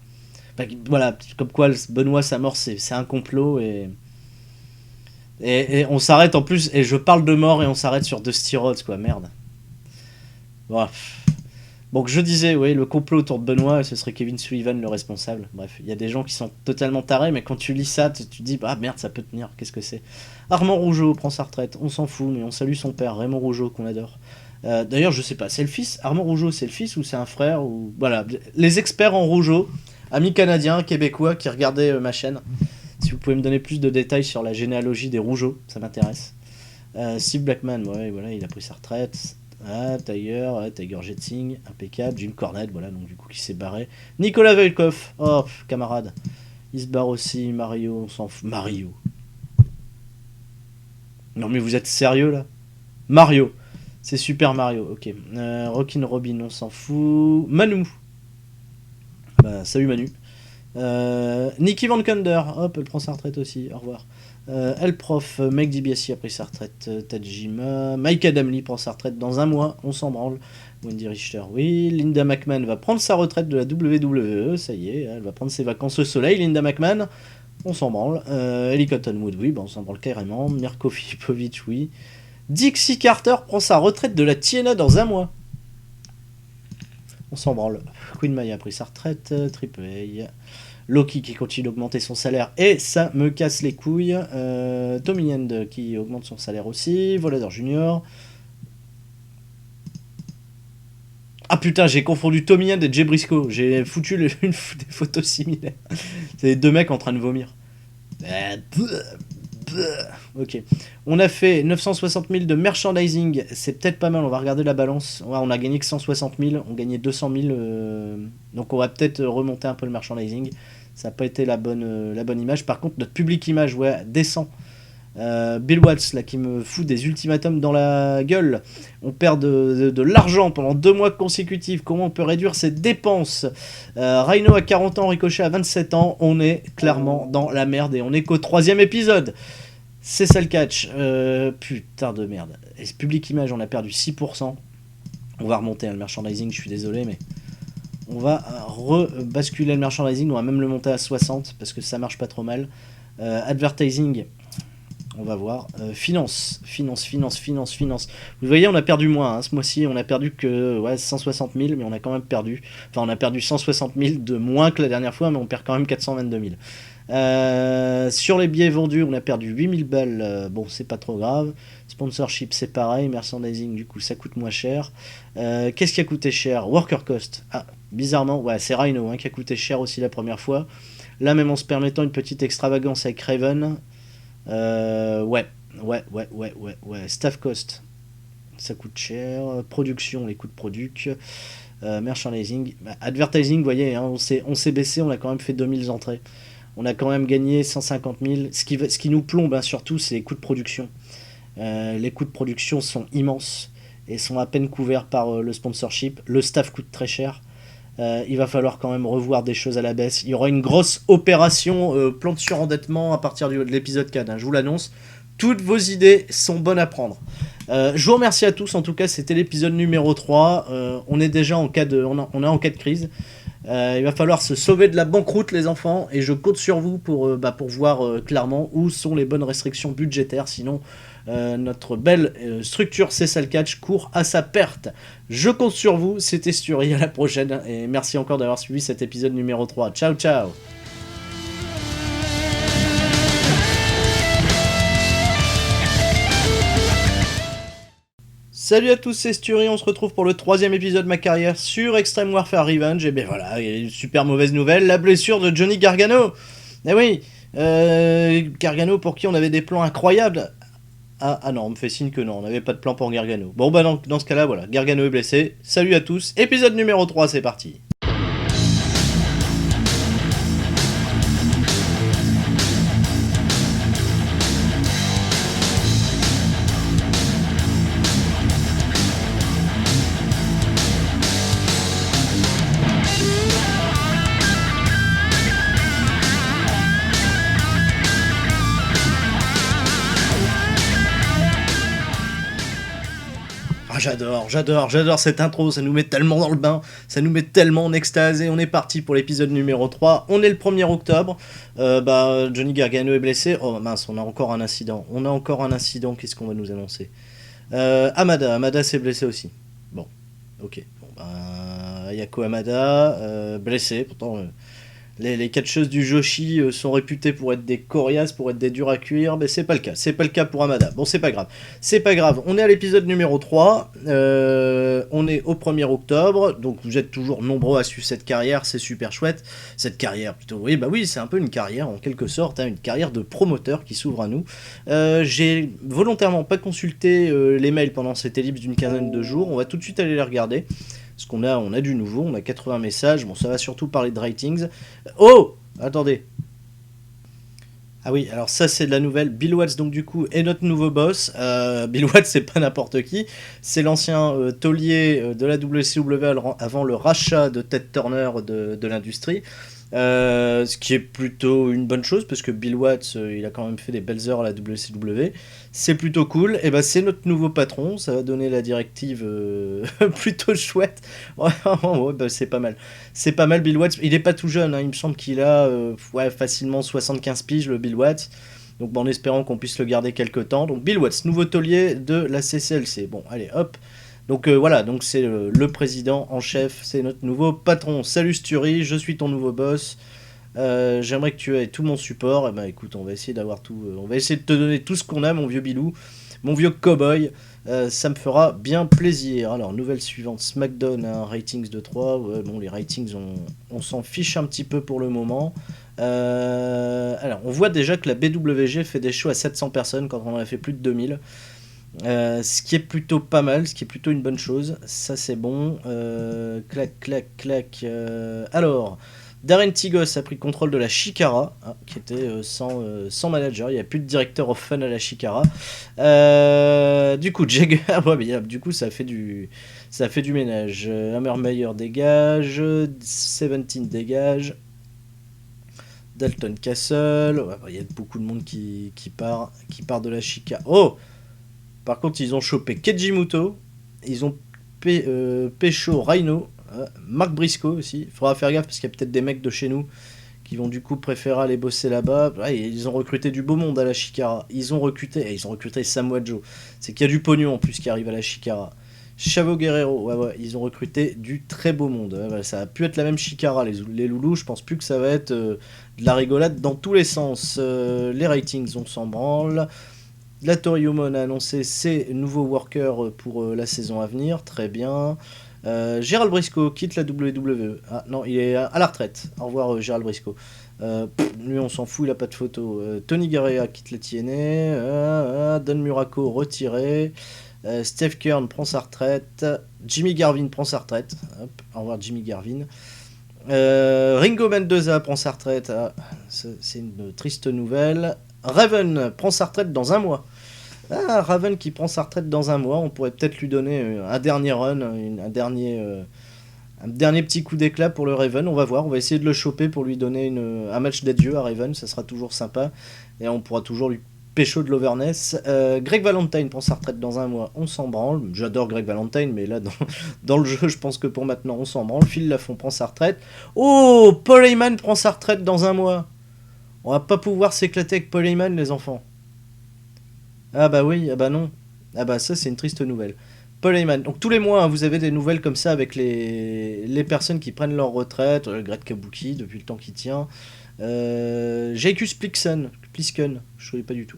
Voilà, comme quoi Benoît, sa mort, c'est un complot et on s'arrête en plus. Et je parle de mort et on s'arrête sur Dusty Rhodes, quoi, merde. Bref. Donc je disais, oui, le complot autour de Benoît, ce serait Kevin Sullivan le responsable. Bref, il y a des gens qui sont totalement tarés, mais quand tu lis ça, tu te dis, ah merde, ça peut tenir, qu'est-ce que c'est. Armand Rougeau prend sa retraite, on s'en fout, mais on salue son père, Raymond Rougeau, qu'on adore. D'ailleurs, je sais pas, c'est le fils, Armand Rougeau, c'est le fils ou c'est un frère ou... Voilà, les experts en Rougeau, amis canadiens, québécois qui regardaient ma chaîne, si vous pouvez me donner plus de détails sur la généalogie des Rougeaux, ça m'intéresse. Steve Blackman, ouais, voilà, il a pris sa retraite. Tiger Jetsing, impeccable. Jim Cornette, voilà, donc du coup qui s'est barré. Nicolas Volkov, oh camarade, il se barre aussi. Mario, on s'en fout. Mario. Non mais vous êtes sérieux là? Mario, c'est Super Mario, ok. Rockin' Robin, on s'en fout. Manu. Bah salut Manu. Nicky Van Kunder, hop, elle prend sa retraite aussi, au revoir. El Prof, Mike DiBiase a pris sa retraite, Tajima, Mike Adamli prend sa retraite dans un mois, on s'en branle. Wendy Richter, oui. Linda McMahon va prendre sa retraite de la WWE, ça y est, elle va prendre ses vacances au soleil, Linda McMahon, on s'en branle. Ellie Cottonwood, oui, on s'en branle carrément. Mirko Filipovic, oui. Dixie Carter prend sa retraite de la TNA dans un mois. On s'en branle. Queen Maya a pris sa retraite, Triple A. Loki qui continue d'augmenter son salaire et ça me casse les couilles. Tommy End qui augmente son salaire aussi. Volador Junior. Ah putain, j'ai confondu Tommy End et Jay Briscoe. J'ai foutu des photos similaires. C'est les deux mecs en train de vomir. Ok. On a fait 960 000 de merchandising. C'est peut-être pas mal. On va regarder la balance. Ouais, on a gagné que 160 000. On gagnait 200 000. Donc on va peut-être remonter un peu le merchandising. Ça n'a pas été la bonne image. Par contre, notre public image, ouais, descend. Bill Watts, là, qui me fout des ultimatums dans la gueule. On perd de l'argent pendant 2 mois consécutifs. Comment on peut réduire ses dépenses? Rhino à 40 ans, Ricochet à 27 ans. On est clairement dans la merde et on est qu'au 3e épisode. C'est ça le catch. Putain de merde. Et ce public image, on a perdu 6%. On va remonter le merchandising, je suis désolé, mais on va rebasculer le merchandising. On va même le monter à 60 parce que ça marche pas trop mal. Advertising, on va voir. Finance. Vous voyez, on a perdu moins. Ce mois-ci, on a perdu que 160 000, mais on a quand même perdu. Enfin, on a perdu 160 000 de moins que la dernière fois, mais on perd quand même 422 000. Sur les billets vendus, on a perdu 8000 balles. Bon, c'est pas trop grave. Sponsorship, c'est pareil. Merchandising, du coup, ça coûte moins cher. Qu'est-ce qui a coûté cher? Worker cost. Ah, bizarrement, ouais, c'est Rhino qui a coûté cher aussi la première fois. Là, même en se permettant une petite extravagance avec Raven. Ouais. Staff cost, ça coûte cher. Production, les coûts de produc. Merchandising. Advertising, vous voyez, on s'est baissé, on a quand même fait 2000 entrées. On a quand même gagné 150 000. Ce qui nous plombe, surtout, c'est les coûts de production. Les coûts de production sont immenses et sont à peine couverts par le sponsorship. Le staff coûte très cher. Il va falloir quand même revoir des choses à la baisse. Il y aura une grosse opération plan de surendettement à partir de l'épisode 4. Je vous l'annonce. Toutes vos idées sont bonnes à prendre. Je vous remercie à tous. En tout cas, c'était l'épisode numéro 3. On est déjà en cas de crise. Il va falloir se sauver de la banqueroute, les enfants, et je compte sur vous pour voir clairement où sont les bonnes restrictions budgétaires. Sinon, notre belle structure C'est ça le catch court à sa perte. Je compte sur vous, c'était Sturi, à la prochaine, et merci encore d'avoir suivi cet épisode numéro 3. Ciao, ciao. Salut à tous, c'est Sturi, on se retrouve pour le 3e épisode de ma carrière sur Extreme Warfare Revenge. Et ben voilà, il y a une super mauvaise nouvelle, la blessure de Johnny Gargano. Eh oui, Gargano pour qui on avait des plans incroyables. Ah non, on me fait signe que non, on n'avait pas de plan pour Gargano. Bon bah dans ce cas-là, voilà, Gargano est blessé. Salut à tous, épisode numéro 3, c'est parti. J'adore cette intro, ça nous met tellement dans le bain, ça nous met tellement en extase et on est parti pour l'épisode numéro 3. On est le 1er octobre, Johnny Gargano est blessé. Oh mince, on a encore un incident, qu'est-ce qu'on va nous annoncer? Hamada s'est blessé aussi. Bon, ok, Yako Hamada, blessé, pourtant... Les catcheuses du Joshi sont réputées pour être des coriaces, pour être des durs à cuire, mais c'est pas le cas pour Hamada. Bon, c'est pas grave, on est à l'épisode numéro 3, on est au 1er octobre, donc vous êtes toujours nombreux à suivre cette carrière, c'est super chouette, cette carrière plutôt, oui, c'est un peu une carrière en quelque sorte, une carrière de promoteur qui s'ouvre à nous. J'ai volontairement pas consulté les mails pendant cette ellipse d'une quinzaine de jours, on va tout de suite aller les regarder. Parce qu'on a du nouveau, on a 80 messages, bon ça va surtout parler de ratings. Oh, attendez. Ah oui, alors ça c'est de la nouvelle. Bill Watts donc du coup est notre nouveau boss. Bill Watts c'est pas n'importe qui, c'est l'ancien taulier de la WCW avant le rachat de Ted Turner de l'industrie. Ce qui est plutôt une bonne chose parce que Bill Watts il a quand même fait des belles heures à la WCW, c'est plutôt cool. Et c'est notre nouveau patron, ça va donner la directive plutôt chouette. Ouais, c'est pas mal Bill Watts, il est pas tout jeune, il me semble qu'il a facilement 75 piges le Bill Watts, donc en espérant qu'on puisse le garder quelques temps. Donc Bill Watts, nouveau taulier de la CCLC. Bon allez hop. Donc voilà, donc c'est le président en chef, c'est notre nouveau patron. Salut Sturi, je suis ton nouveau boss. J'aimerais que tu aies tout mon support. Écoute, on va essayer d'avoir tout. On va essayer de te donner tout ce qu'on a, mon vieux Bilou, mon vieux cowboy. Ça me fera bien plaisir. Alors, nouvelle suivante, SmackDown, ratings de 3. Bon, les ratings, on s'en fiche un petit peu pour le moment. Alors, on voit déjà que la BWG fait des shows à 700 personnes quand on en a fait plus de 2000. Ce qui est plutôt pas mal, ce qui est plutôt une bonne chose, ça c'est bon. Clac. Alors, Darren Tigos a pris le contrôle de la Chikara, hein, qui était sans manager. Il n'y a plus de directeur of fun à la Chikara. Du coup, Jagger, ouais, du coup, ça a fait du ménage. Hammermeyer dégage, 17 dégage, Dalton Castle. Ouais, il y a beaucoup de monde qui part de la Chikara. Oh, par contre, ils ont chopé Kejimuto, ils ont Pécho Rhino. Marc Briscoe aussi, il faudra faire gaffe parce qu'il y a peut-être des mecs de chez nous qui vont du coup préférer aller bosser là-bas. Ouais, ils ont recruté du beau monde à la Chikara. Ils ont recruté Samoa Joe. C'est qu'il y a du pognon en plus qui arrive à la Chikara. Chavo Guerrero, ouais, ils ont recruté du très beau monde. Ouais, ça a pu être la même Chikara, les loulous. Je pense plus que ça va être de la rigolade dans tous les sens. Les ratings, on s'en branle. La Toriumon a annoncé ses nouveaux workers pour la saison à venir. Très bien. Gérald Briscoe quitte la WWE. Ah non, il est à la retraite. Au revoir Gérald Briscoe. Lui on s'en fout, il a pas de photo. Tony Garea quitte la TNA. Don Muraco retiré. Steve Kern prend sa retraite. Jimmy Garvin prend sa retraite. Hop, au revoir Jimmy Garvin. Ringo Mendoza prend sa retraite. Ah, c'est une triste nouvelle. Raven prend sa retraite dans un mois. Ah, Raven qui prend sa retraite dans un mois, on pourrait peut-être lui donner un dernier run, un dernier petit coup d'éclat pour le Raven, on va voir, on va essayer de le choper pour lui donner un match d'adieu à Raven, ça sera toujours sympa, et on pourra toujours lui pécho de l'overness. Greg Valentine prend sa retraite dans un mois, on s'en branle, j'adore Greg Valentine, mais là dans le jeu je pense que pour maintenant on s'en branle. Phil Lafont prend sa retraite. Oh, Paul Heyman prend sa retraite dans un mois, on va pas pouvoir s'éclater avec Paul Heyman les enfants. Ah bah oui, ah bah non. Ah bah ça c'est une triste nouvelle. Paul Heyman. Donc tous les mois hein, vous avez des nouvelles comme ça avec les personnes qui prennent leur retraite. Greg Kabuki depuis le temps qu'il tient. Jacus Plisken, je ne savais pas du tout.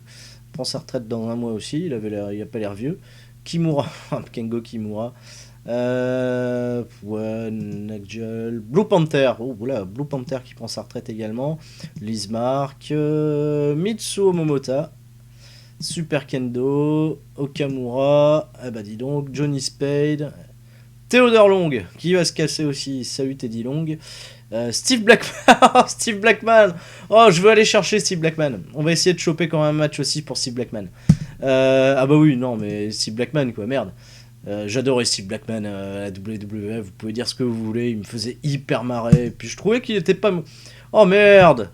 Prend sa retraite dans un mois aussi, il a pas l'air vieux. Kimura, Kengo Kimura. Ouais, Nigel. Blue Panther, oh voilà, Blue Panther qui prend sa retraite également. Liz Mark, Mitsuo Momota. Super Kendo, Okamura, ah bah dis donc, Johnny Spade, Theodore Long, qui va se casser aussi, salut Teddy Long, Steve Blackman, Steve Blackman, oh je veux aller chercher Steve Blackman, on va essayer de choper quand même un match aussi pour Steve Blackman, ah bah oui, non mais Steve Blackman quoi, merde, j'adorais Steve Blackman à la WWE, vous pouvez dire ce que vous voulez, il me faisait hyper marrer, puis je trouvais qu'il était pas... Oh merde.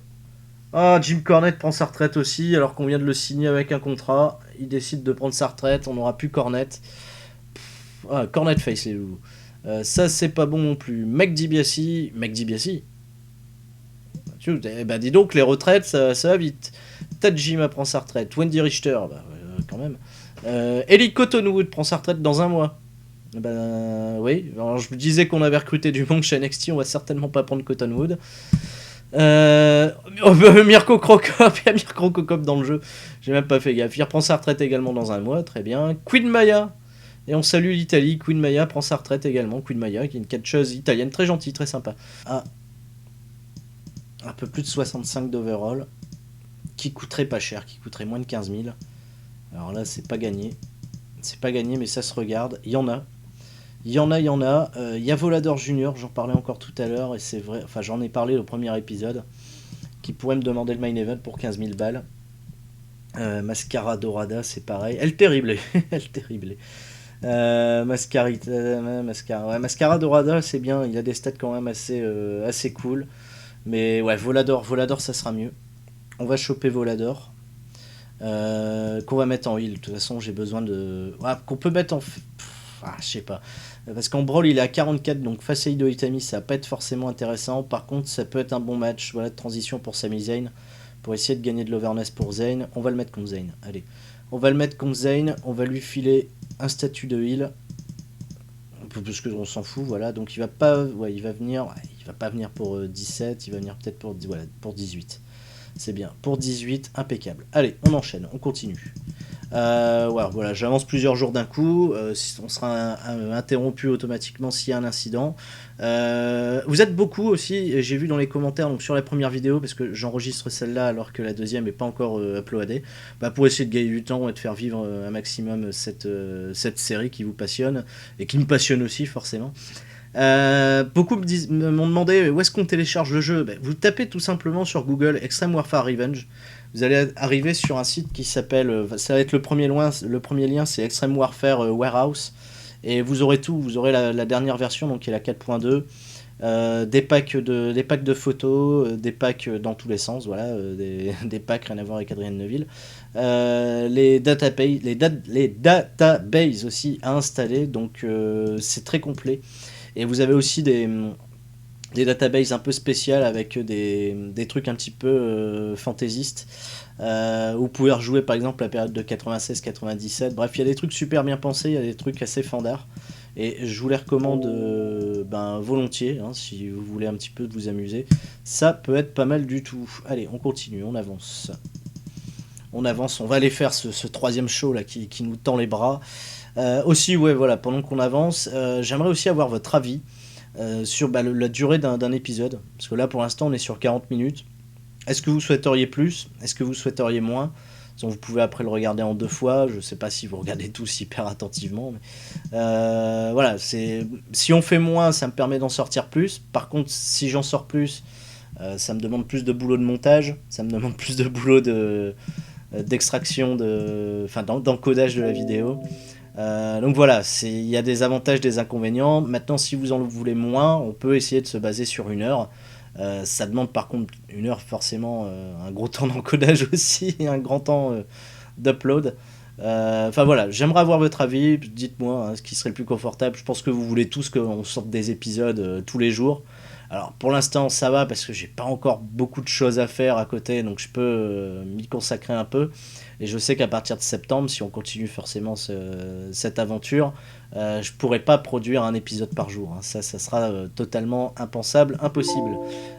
Ah, Jim Cornette prend sa retraite aussi, alors qu'on vient de le signer avec un contrat. Il décide de prendre sa retraite, on n'aura plus Cornette. Ah, Cornette face les loups. Ça, c'est pas bon non plus. Mec DiBiase. Bah, dis donc, les retraites, ça va vite. Tajima prend sa retraite. Wendy Richter, bah, quand même. Ellie Cottonwood prend sa retraite dans un mois. Bah, oui. Alors, je me disais qu'on avait recruté du monde chez NXT, on va certainement pas prendre Cottonwood. Mirko Crocop, il y a Mirko Crocop dans le jeu, j'ai même pas fait gaffe. Il reprend sa retraite également dans un mois, très bien. Queen Maya, et on salue l'Italie. Queen Maya prend sa retraite également. Queen Maya, qui est une catcheuse italienne très gentille, très sympa. Ah, un peu plus de 65 d'overall, qui coûterait pas cher, qui coûterait moins de 15 000. Alors là, c'est pas gagné, mais ça se regarde. Il y en a. Il y en a. Il y a Volador Junior, j'en parlais encore tout à l'heure, et c'est vrai, enfin j'en ai parlé au premier épisode, qui pourrait me demander le main event pour 15 000 balles. Mascara Dorada, c'est pareil. Elle terrible. Mascara Dorada, c'est bien, il a des stats quand même assez cool. Mais ouais, Volador, ça sera mieux. On va choper Volador. Qu'on va mettre en heal. De toute façon, j'ai besoin de... Ouais, qu'on peut mettre en... je sais pas. Parce qu'en brawl, il est à 44, donc face à Hideo Itami, ça va pas être forcément intéressant. Par contre, ça peut être un bon match. Voilà, de transition pour Sami Zayn. Pour essayer de gagner de l'overness pour Zayn. On va le mettre contre Zayn. Allez. On va le mettre contre Zayn. On va lui filer un statut de heal. Parce qu'on s'en fout, voilà. Donc il va pas... Ouais, il va venir... Ouais, il va pas venir pour 17. Il va venir peut-être pour 18. C'est bien. Pour 18, impeccable. Allez, on enchaîne. On continue. Voilà, j'avance plusieurs jours d'un coup, on sera interrompu automatiquement s'il y a un incident. Vous êtes beaucoup aussi, j'ai vu dans les commentaires, donc sur la première vidéo, parce que j'enregistre celle-là alors que la deuxième n'est pas encore uploadée, pour essayer de gagner du temps et de faire vivre un maximum cette série qui vous passionne, et qui me passionne aussi forcément. Beaucoup m'ont demandé où est-ce qu'on télécharge le jeu. Vous tapez tout simplement sur Google Extreme Warfare Revenge. Vous allez arriver sur un site qui s'appelle, ça va être le premier lien, c'est Extreme Warfare Warehouse. Et vous aurez tout, vous aurez la dernière version, donc qui est la 4.2. Des packs de photos, des packs dans tous les sens, voilà, des packs rien à voir avec Adrien Neuville. Les databases aussi à installer, donc c'est très complet. Et vous avez aussi des databases un peu spéciales avec des trucs un petit peu fantaisistes. Vous pouvez rejouer par exemple la période de 96-97. Bref, il y a des trucs super bien pensés, il y a des trucs assez fandards. Et je vous les recommande volontiers, hein, si vous voulez un petit peu vous amuser. Ça peut être pas mal du tout. Allez, on continue, on avance. On avance, on va aller faire ce troisième show là qui nous tend les bras. Aussi, ouais, voilà, pendant qu'on avance, j'aimerais aussi avoir votre avis sur la durée d'un épisode. Parce que là, pour l'instant, on est sur 40 minutes. Est-ce que vous souhaiteriez plus? Est-ce que vous souhaiteriez moins? Donc vous pouvez après le regarder en 2 fois. Je sais pas si vous regardez tous hyper attentivement. Mais voilà, si on fait moins, ça me permet d'en sortir plus. Par contre, si j'en sors plus, ça me demande plus de boulot de montage. Ça me demande plus de boulot d'extraction, d'encodage de la vidéo. Donc voilà, il y a des avantages, des inconvénients. Maintenant, si vous en voulez moins, on peut essayer de se baser sur 1 heure. Ça demande par contre 1 heure forcément un gros temps d'encodage aussi et un grand temps d'upload. Enfin voilà, j'aimerais avoir votre avis, dites-moi ce qui serait le plus confortable. Je pense que vous voulez tous qu'on sorte des épisodes tous les jours. Alors pour l'instant ça va parce que j'ai pas encore beaucoup de choses à faire à côté, donc je peux m'y consacrer un peu. Et je sais qu'à partir de septembre, si on continue forcément cette aventure, je pourrais pas produire un épisode par jour, hein. Ça sera totalement impensable, impossible.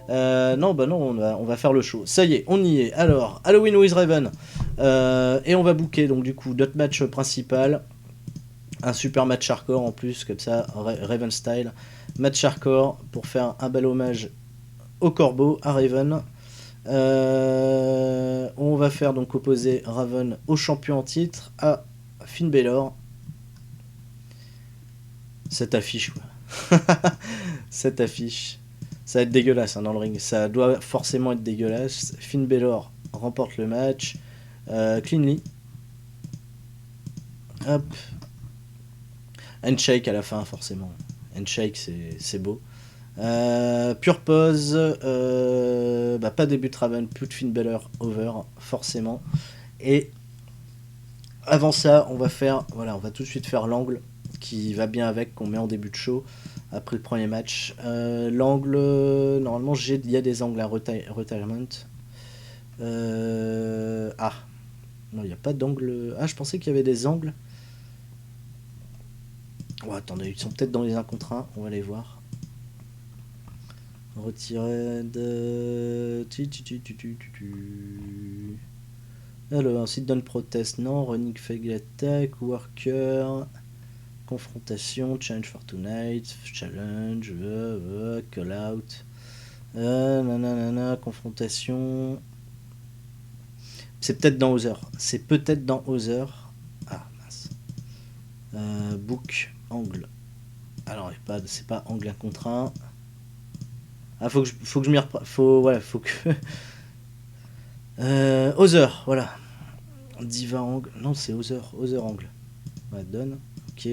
Non, bah non, on va faire le show. Ça y est, on y est. Alors, Halloween with Raven. Et on va booker donc du coup notre match principal. Un super match hardcore en plus, comme ça, Raven style. Match hardcore pour faire un bel hommage au corbeau, à Raven. On va faire donc opposer Raven au champion en titre, à Finn Balor. Cette affiche, ouais. Cette affiche. Ça va être dégueulasse hein, dans le ring. Ça doit forcément être dégueulasse. Finn Balor remporte le match. Cleanly. Hop. Handshake à la fin, forcément. Handshake, c'est beau. Pure pause. Pas début de Raven, plus de Finn Balor over, forcément. Et avant ça, on va tout de suite faire l'angle qui va bien avec, qu'on met en début de show après le premier match. L'angle, normalement, il y a des angles à retirement. Non, il n'y a pas d'angle. Ah, je pensais qu'il y avait des angles. Oh, attendez, ils sont peut-être dans les 1 contre 1, on va les voir. Retirer de. Alors, sit down protest, non. Running fake attack, worker. Confrontation, challenge for tonight, challenge, call out. Confrontation. C'est peut-être dans Other. Ah, mince. Book, angle. Alors, c'est pas angle 1 contre 1. Ah, faut que je m'y reprenne. Faut que. Other, voilà. Diva angle. Non, c'est Other angle. Ouais, donne. Ok.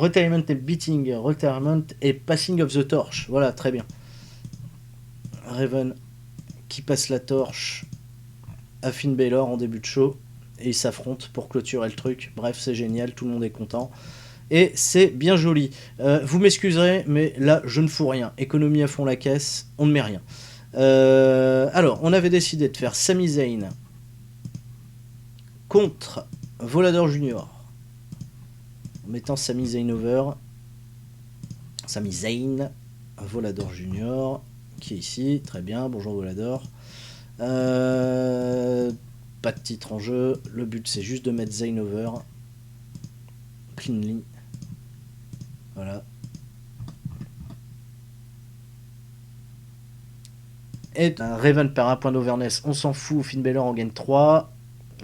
Retirement et beating. Retirement et passing of the torch. Voilà, très bien. Raven qui passe la torche à Finn Balor en début de show. Et ils s'affrontent pour clôturer le truc. Bref, c'est génial, tout le monde est content. Et c'est bien joli. Vous m'excuserez, mais là, je ne fous rien. Économie à fond la caisse, on ne met rien. Alors, on avait décidé de faire Sami Zayn contre Volador Junior. En mettant Sami Zayn over. Sami Zayn, Volador Junior, qui est ici. Très bien, bonjour Volador. Pas de titre en jeu. Le but, c'est juste de mettre Zayn over. Cleanly. Voilà. Et Raven perd 1 point d'overness, on s'en fout. Finn Balor en gagne 3.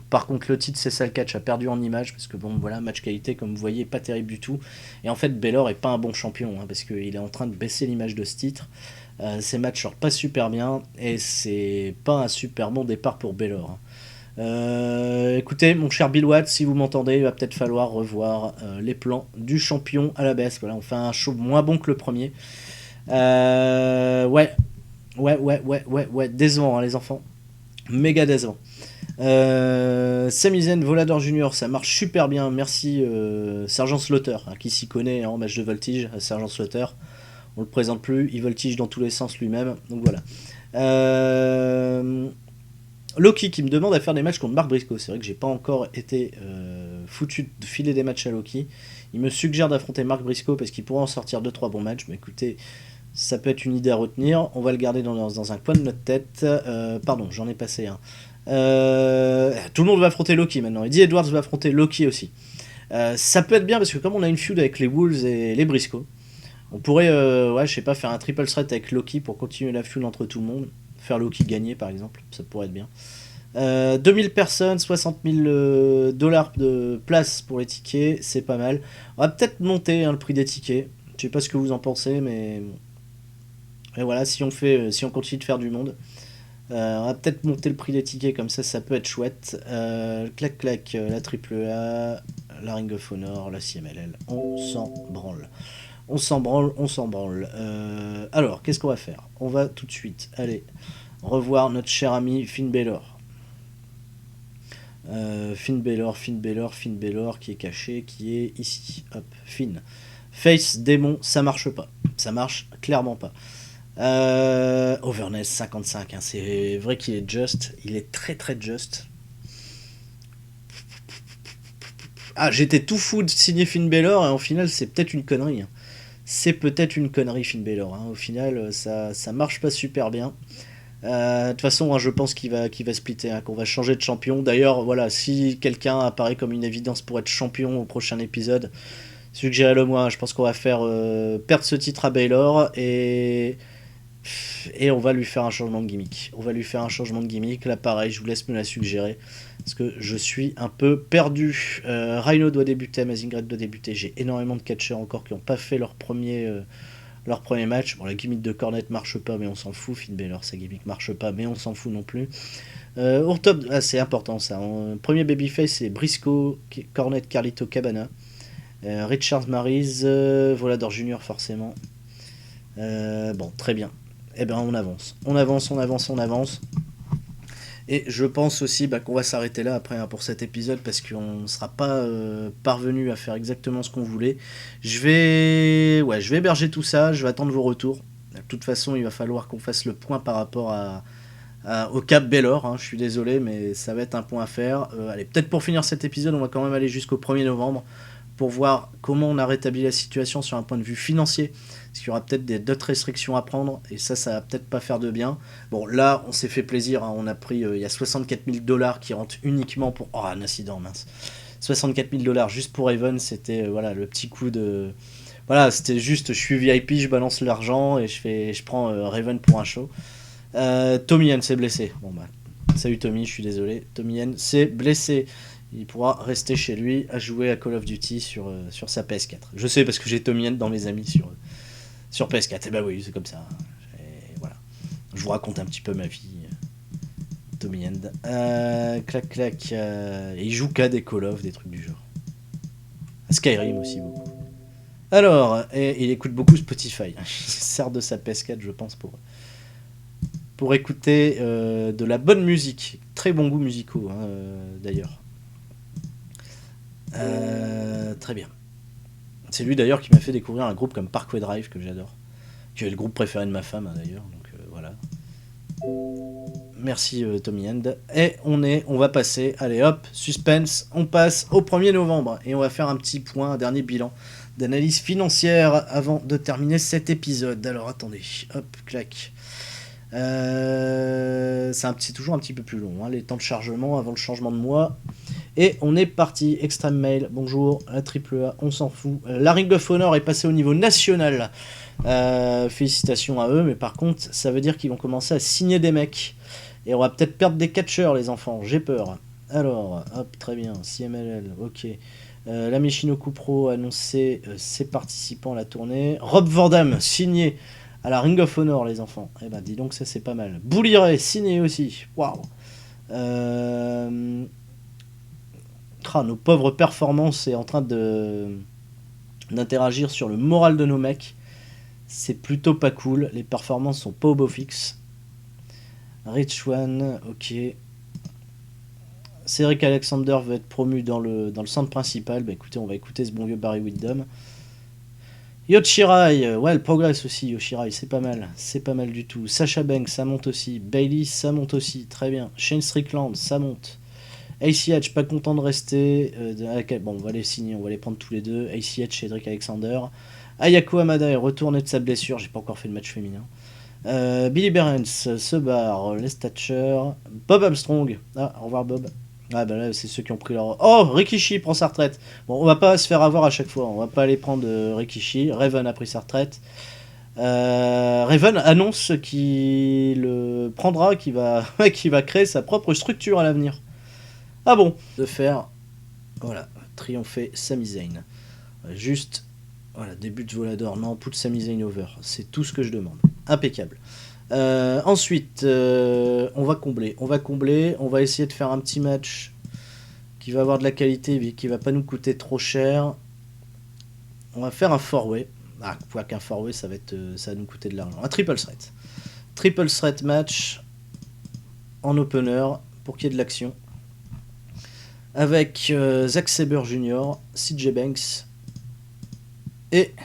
Par contre, le titre Cessal Catch a perdu en image parce que bon, voilà, match qualité, comme vous voyez, pas terrible du tout. Et en fait, Baylor est pas un bon champion parce qu'il est en train de baisser l'image de ce titre. Ses matchs sortent pas super bien et c'est pas un super bon départ pour Baylor. Écoutez, mon cher Bill Watt, si vous m'entendez, il va peut-être falloir revoir les plans du champion à la baisse. Voilà, on fait un show moins bon que le premier. Ouais, décevant les enfants. Méga décevant. Sami Zayn, Volador Junior, ça marche super bien. Merci Sergent Slaughter, qui s'y connaît en match de voltige. Sergent Slaughter, on le présente plus, il voltige dans tous les sens lui-même. Donc voilà. Loki qui me demande à faire des matchs contre Mark Briscoe. C'est vrai que j'ai pas encore été foutu de filer des matchs à Loki. Il me suggère d'affronter Mark Briscoe parce qu'il pourrait en sortir 2-3 bons matchs. Mais écoutez, ça peut être une idée à retenir. On va le garder dans un coin de notre tête. Pardon, j'en ai passé un. Tout le monde va affronter Loki maintenant. Eddie Edwards va affronter Loki aussi. Ça peut être bien parce que comme on a une feud avec les Wolves et les Briscoe, on pourrait, je sais pas, faire un triple threat avec Loki pour continuer la feud entre tout le monde. Faire Loki gagner par exemple, ça pourrait être bien. 2000 personnes, 60 000 dollars de place pour les tickets, c'est pas mal. On va peut-être monter le prix des tickets. Je sais pas ce que vous en pensez, mais et voilà, si on continue de faire du monde, on va peut-être monter le prix des tickets comme ça peut être chouette. Clac, la AAA, la Ring of Honor, la CMLL, on s'en branle. Alors, qu'est-ce qu'on va faire? On va tout de suite aller revoir notre cher ami Finn Balor. Finn Balor qui est caché, qui est ici. Hop, Finn. Face, démon, ça marche pas. Ça marche clairement pas. Overness 55, c'est vrai qu'il est just. Il est très très just. J'étais tout fou de signer Finn Balor et au final c'est peut-être une connerie. C'est peut-être une connerie Finn Balor. Au final ça marche pas super bien. De toute façon, je pense qu'il va splitter, qu'on va changer de champion. D'ailleurs, voilà, si quelqu'un apparaît comme une évidence pour être champion au prochain épisode, suggérez-le moi. Je pense qu'on va faire perdre ce titre à Baylor et on va lui faire un changement de gimmick. Là, pareil, je vous laisse me la suggérer parce que je suis un peu perdu. Rhino doit débuter, Amazing Red doit débuter. J'ai énormément de catcheurs encore qui n'ont pas fait leur premier match. Bon, la gimmick de Cornette marche pas, mais on s'en fout. Finn Balor, sa gimmick marche pas, mais on s'en fout non plus. Au top, c'est important ça. Premier babyface, c'est Briscoe, Cornette, Carlito, Cabana. Richard Maryse, Volador Junior forcément. Bon, très bien. Eh ben, on avance. Et je pense aussi qu'on va s'arrêter là après pour cet épisode parce qu'on ne sera pas parvenu à faire exactement ce qu'on voulait. Je vais héberger tout ça, je vais attendre vos retours. De toute façon, il va falloir qu'on fasse le point par rapport au Cap Baylor. Je suis désolé, mais ça va être un point à faire. Allez, peut-être pour finir cet épisode, on va quand même aller jusqu'au 1er novembre pour voir comment on a rétabli la situation sur un point de vue financier. Parce qu'il y aura peut-être d'autres restrictions à prendre, et ça va peut-être pas faire de bien. Bon, là, on s'est fait plaisir, on a pris, il y a 64 000 dollars qui rentrent uniquement pour... Oh, un incident, mince. 64 000 dollars juste pour Raven, c'était, le petit coup de... Voilà, c'était juste, je suis VIP, je balance l'argent, et je prends Raven pour un show. Tommy Yen s'est blessé. Bon, salut Tommy, je suis désolé. Tommy Yen s'est blessé. Il pourra rester chez lui à jouer à Call of Duty sur sa PS4. Je sais parce que j'ai Tommy Yen dans mes amis sur PS4. Et oui, c'est comme ça. Voilà. Je vous raconte un petit peu ma vie. Tommy Yen. Clac. Et il joue qu'à des Call of, des trucs du genre. À Skyrim aussi beaucoup. Alors, et il écoute beaucoup Spotify. Il sert de sa PS4, je pense, pour écouter de la bonne musique. Très bon goût musicaux, d'ailleurs. Très bien. C'est lui d'ailleurs qui m'a fait découvrir un groupe comme Parkway Drive que j'adore, qui est le groupe préféré de ma femme d'ailleurs, donc voilà. Merci Tommy End. Et on va passer, allez hop, suspense, on passe au 1er novembre et on va faire un petit point, un dernier bilan d'analyse financière avant de terminer cet épisode. Alors attendez, hop, clac. C'est toujours un petit peu plus long, les temps de chargement avant le changement de mois. Et on est parti. Extreme Mail, bonjour. La AAA, on s'en fout. La Ring of Honor est passée au niveau national. Félicitations à eux, mais par contre, ça veut dire qu'ils vont commencer à signer des mecs. Et on va peut-être perdre des catcheurs, les enfants. J'ai peur. Alors, hop, très bien, CMLL, ok. La Michinoku Pro a annoncé ses participants à la tournée. Rob Van Dam, signé à la Ring of Honor, les enfants. Eh ben, dis donc, ça c'est pas mal. Bully Ray, signé aussi. Waouh. Nos pauvres performances est en train d'interagir sur le moral de nos mecs. C'est plutôt pas cool. Les performances sont pas au beau fixe. Rich One, ok. Cédric Alexander veut être promu dans le centre principal. Bah écoutez, on va écouter ce bon vieux Barry Windham. Yoshirai, ouais, elle progresse aussi, Yoshirai, c'est pas mal. C'est pas mal du tout. Sasha Banks, ça monte aussi. Bailey, ça monte aussi. Très bien. Shane Strickland, ça monte. ACH, pas content de rester. Bon, on va les signer, on va les prendre tous les deux. ACH, Cédric Alexander. Ayako Hamada est retourné de sa blessure. J'ai pas encore fait de match féminin. Billy Behrens se barre. Les Thatcher. Bob Armstrong. Ah, au revoir Bob. Ah bah là c'est ceux qui ont pris leur... Oh, Rikishi prend sa retraite. Bon, on va pas se faire avoir à chaque fois, on va pas aller prendre Rikishi. Raven a pris sa retraite. Raven annonce qu'il le prendra, qu'il va... qu'il va créer sa propre structure à l'avenir. Ah bon. De faire... Voilà, triompher Sami Zayn. Juste... Voilà, début de Volador. Non, put Sami Zayn over. C'est tout ce que je demande. Impeccable. Ensuite, on va combler. On va essayer de faire un petit match qui va avoir de la qualité, qui va pas nous coûter trop cher. On va faire un four-way. Ah, quoi qu'un four-way, ça va nous coûter de l'argent. Un triple threat. Triple threat match en opener pour qu'il y ait de l'action. Avec Zack Sabre Jr., CJ Banks et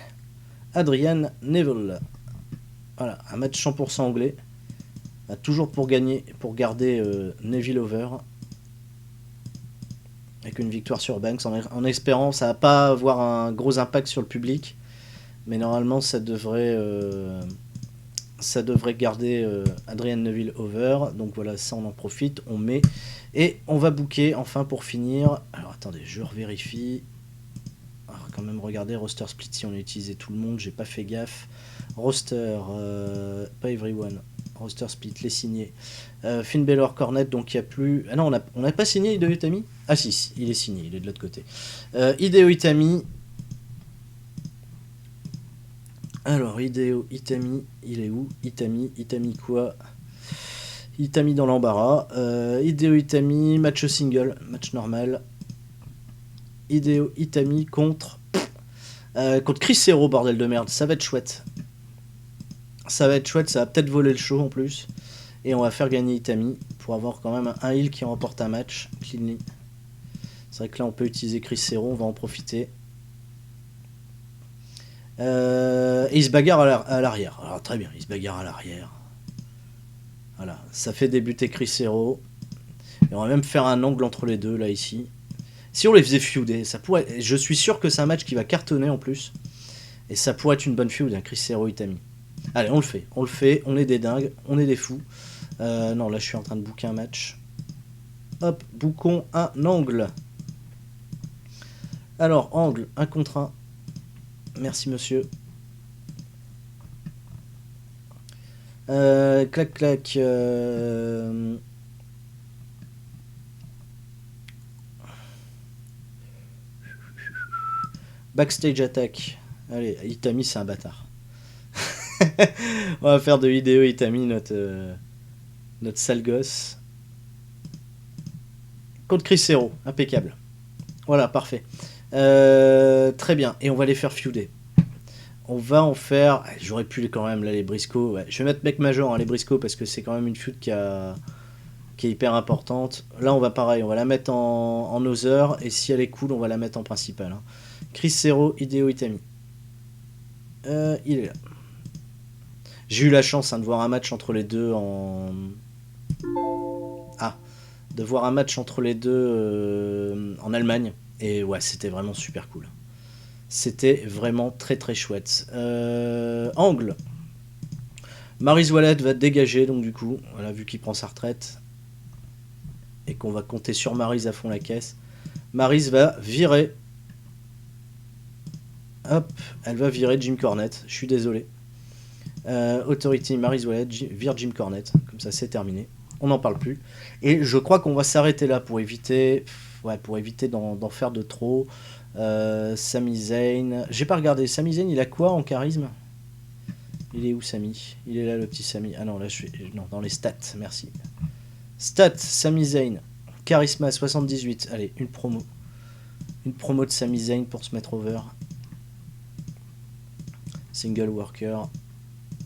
Adrian Neville. Voilà, un match 100% anglais. Toujours pour gagner, pour garder Neville over. Avec une victoire sur Banks, en espérant, ça va pas avoir un gros impact sur le public. Mais normalement, ça devrait garder Adrian Neville over. Donc voilà, ça on en profite, on met. Et on va booker, enfin pour finir. Alors attendez, je revérifie. On va quand même regarder roster split si on a utilisé tout le monde, j'ai pas fait gaffe. Roster, pas everyone. Roster split, les signés. Finn Balor, Cornette, donc il n'y a plus... Ah non, on n'a pas signé Hideo Itami. Ah si, il est signé, il est de l'autre côté. Hideo Itami. Alors, Hideo Itami, il est où? Itami quoi? Itami dans l'embarras. Hideo Itami, match single, match normal. Hideo Itami contre Chris Hero, bordel de merde. Ça va être chouette. Ça va peut-être voler le show en plus. Et on va faire gagner Itami pour avoir quand même un heal qui remporte un match cleanly. C'est vrai que là on peut utiliser Chris Hero, on va en profiter. Et il se bagarre à l'arrière. Alors très bien, il se bagarre à l'arrière. Voilà, ça fait débuter Chris Hero. Et on va même faire un angle entre les deux là ici. Si on les faisait feuder, ça pourrait... Je suis sûr que c'est un match qui va cartonner en plus. Et ça pourrait être une bonne feud, Chris Hero Itami. Allez, on le fait, on est des dingues, on est des fous. Non, là je suis en train de booker un match. Hop, bookons un angle. Alors, angle, 1 contre 1. Merci monsieur. Clac. Backstage attack. Allez, Itami c'est un bâtard. On va faire de Hideo Itami notre sale gosse. Contre Chris Hero, impeccable. Voilà, parfait. Très bien, et on va les faire feuder. On va en faire... J'aurais pu quand même, là, les Briscoe. Ouais. Je vais mettre Mec Major, les Briscoe, parce que c'est quand même une feud qui est hyper importante. Là, on va pareil, on va la mettre en other, et si elle est cool, on va la mettre en principal. Hein. Chris Hero, Hideo Itami. Il est là. J'ai eu la chance de voir un match entre les deux en Allemagne. Et ouais, c'était vraiment super cool. C'était vraiment très très chouette. Angle. Maryse Wallet va dégager, donc du coup, voilà, vu qu'il prend sa retraite. Et qu'on va compter sur Maryse à fond la caisse. Maryse va virer. Hop, elle va virer Jim Cornette. Je suis désolé. Authority, Maryse Wallet vire Jim Cornette. Comme ça, c'est terminé. on n'en parle plus. Et je crois qu'on va s'arrêter là pour éviter, d'en faire de trop. Sami Zayn, j'ai pas regardé. Sami Zayn, il a quoi en charisme? Il est où Sami? Il est là le petit Sami. Ah non, là je suis. Non, dans les stats, merci. Stats, Sami Zayn. Charisma 78. Allez, une promo. Une promo de Sami Zayn pour se mettre over. Single worker.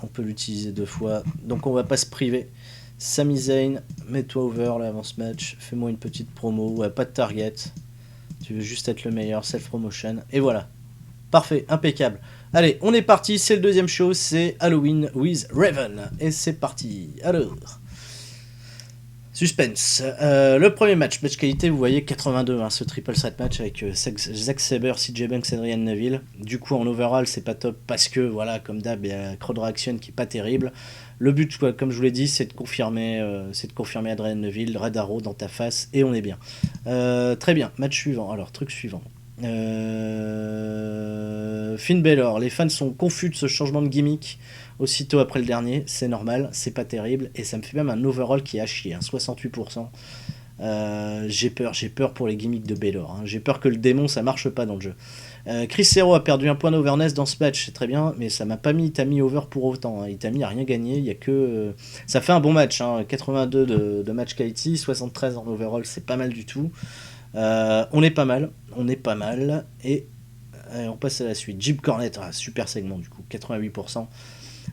On peut l'utiliser 2 fois. Donc on va pas se priver. Sami Zayn, mets-toi over là avant ce match. Fais-moi une petite promo. Ouais, pas de target. Tu veux juste être le meilleur. Self-promotion. Et voilà. Parfait, impeccable. Allez, on est parti. C'est le deuxième show. C'est Halloween with Raven. Et c'est parti. Alors. Suspense. Le premier match qualité, vous voyez 82, hein, ce triple threat match avec Zack Sabre, CJ Banks, Adrian Neville. Du coup, en overall, c'est pas top parce que, voilà, comme d'hab, il y a Crowd Reaction qui est pas terrible. Le but, comme je vous l'ai dit, c'est de confirmer Adrian Neville, Red Arrow dans ta face et on est bien. Très bien, match suivant. Alors, truc suivant. Finn Balor, les fans sont confus de ce changement de gimmick aussitôt après le dernier, c'est normal, c'est pas terrible et ça me fait même un overall qui est à chier, hein, 68%. J'ai peur pour les gimmicks de Balor, hein. J'ai peur que le démon ça marche pas dans le jeu. Chris Hero a perdu un point d'overness dans ce match, c'est très bien, mais ça m'a pas mis Itami over pour autant, hein. Itami a rien gagné, il y a que ça fait un bon match, hein, 82 de match quality, 73 en overall, c'est pas mal du tout. On est pas mal et on passe à la suite. Jim Cornette, super segment du coup, 88%.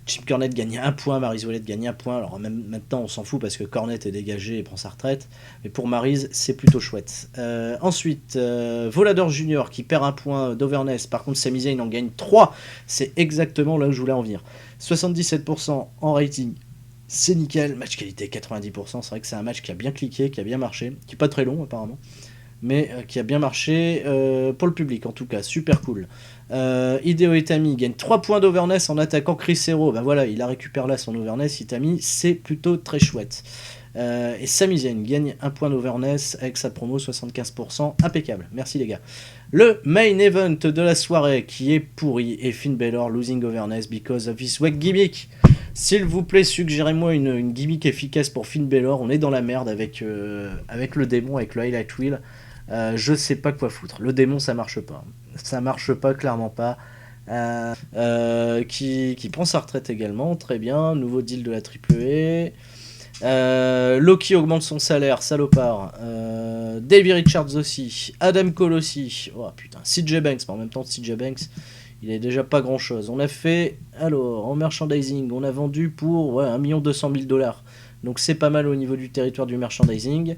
Jim Cornette gagne 1 point, Maryse Ouellet gagne 1 point. Alors même maintenant on s'en fout parce que Cornette est dégagé et prend sa retraite. Mais pour Maryse c'est plutôt chouette. Ensuite, Volador Junior qui perd 1 point d'overness. Par contre Sami Zayn en gagne 3. C'est exactement là où je voulais en venir. 77% en rating. C'est nickel. Match qualité 90%. C'est vrai que c'est un match qui a bien cliqué, qui a bien marché. Qui est pas très long apparemment. Mais qui a bien marché pour le public en tout cas. Super cool. Hideo Itami gagne 3 points d'overness en attaquant Chris Hero. Ben voilà, il a récupéré là son overness. Itami, c'est plutôt très chouette. Et Sami Zayn gagne 1 point d'overness avec sa promo 75%. Impeccable, merci les gars. Le main event de la soirée qui est pourri et Finn Balor losing overness because of his whack gimmick. S'il vous plaît, suggérez-moi une gimmick efficace pour Finn Balor. On est dans la merde avec le démon, avec le highlight wheel. Je sais pas quoi foutre. Le démon, ça marche pas. Ça marche pas, clairement pas. Qui prend sa retraite également, très bien. Nouveau deal de la WWE. Loki augmente son salaire, salopard. Davey Richards aussi. Adam Cole aussi. Oh putain, CJ Banks, mais en même temps, CJ Banks, il est déjà pas grand chose. On a fait, alors, en merchandising, on a vendu pour 1 200 000 $. Donc c'est pas mal au niveau du territoire du merchandising.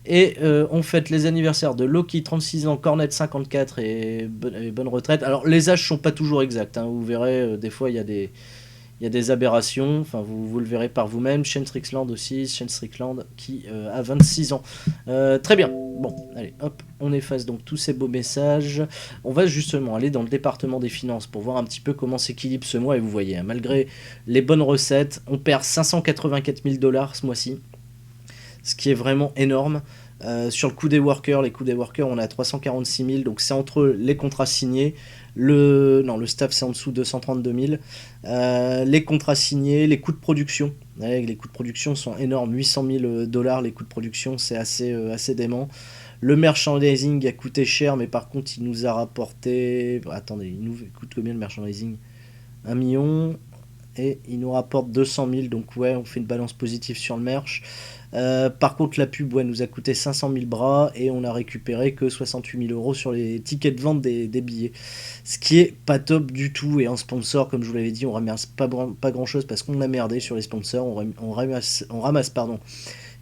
Et on fête les anniversaires de Loki 36 ans, Cornette 54 et bonne retraite. Alors les âges sont pas toujours exacts, hein. Vous verrez, des fois il y a des aberrations, enfin vous le verrez par vous-même. Shane Strickland aussi, Shane Strickland qui a 26 ans. Très bien, bon, allez, hop, on efface donc tous ces beaux messages. On va justement aller dans le département des finances pour voir un petit peu comment s'équilibre ce mois. Et vous voyez, hein, malgré les bonnes recettes, on perd 584 000 $ ce mois-ci. Ce qui est vraiment énorme. Sur le coût des workers, on est à 346 000, donc c'est entre les contrats signés, le staff c'est en dessous de 232 000, les contrats signés, les coûts de production, les coûts de production sont énormes, 800 000 $, les coûts de production, c'est assez dément. Le merchandising a coûté cher, mais par contre il nous a rapporté, attendez, il nous coûte combien le merchandising? 1 million, et il nous rapporte 200 000, donc ouais, on fait une balance positive sur le merch. Par contre la pub nous a coûté 500 000 bras et on a récupéré que 68 000 € sur les tickets de vente des billets, ce qui est pas top du tout. Et en sponsor, comme je vous l'avais dit, on ramasse pas grand chose parce qu'on a merdé sur les sponsors. On ramasse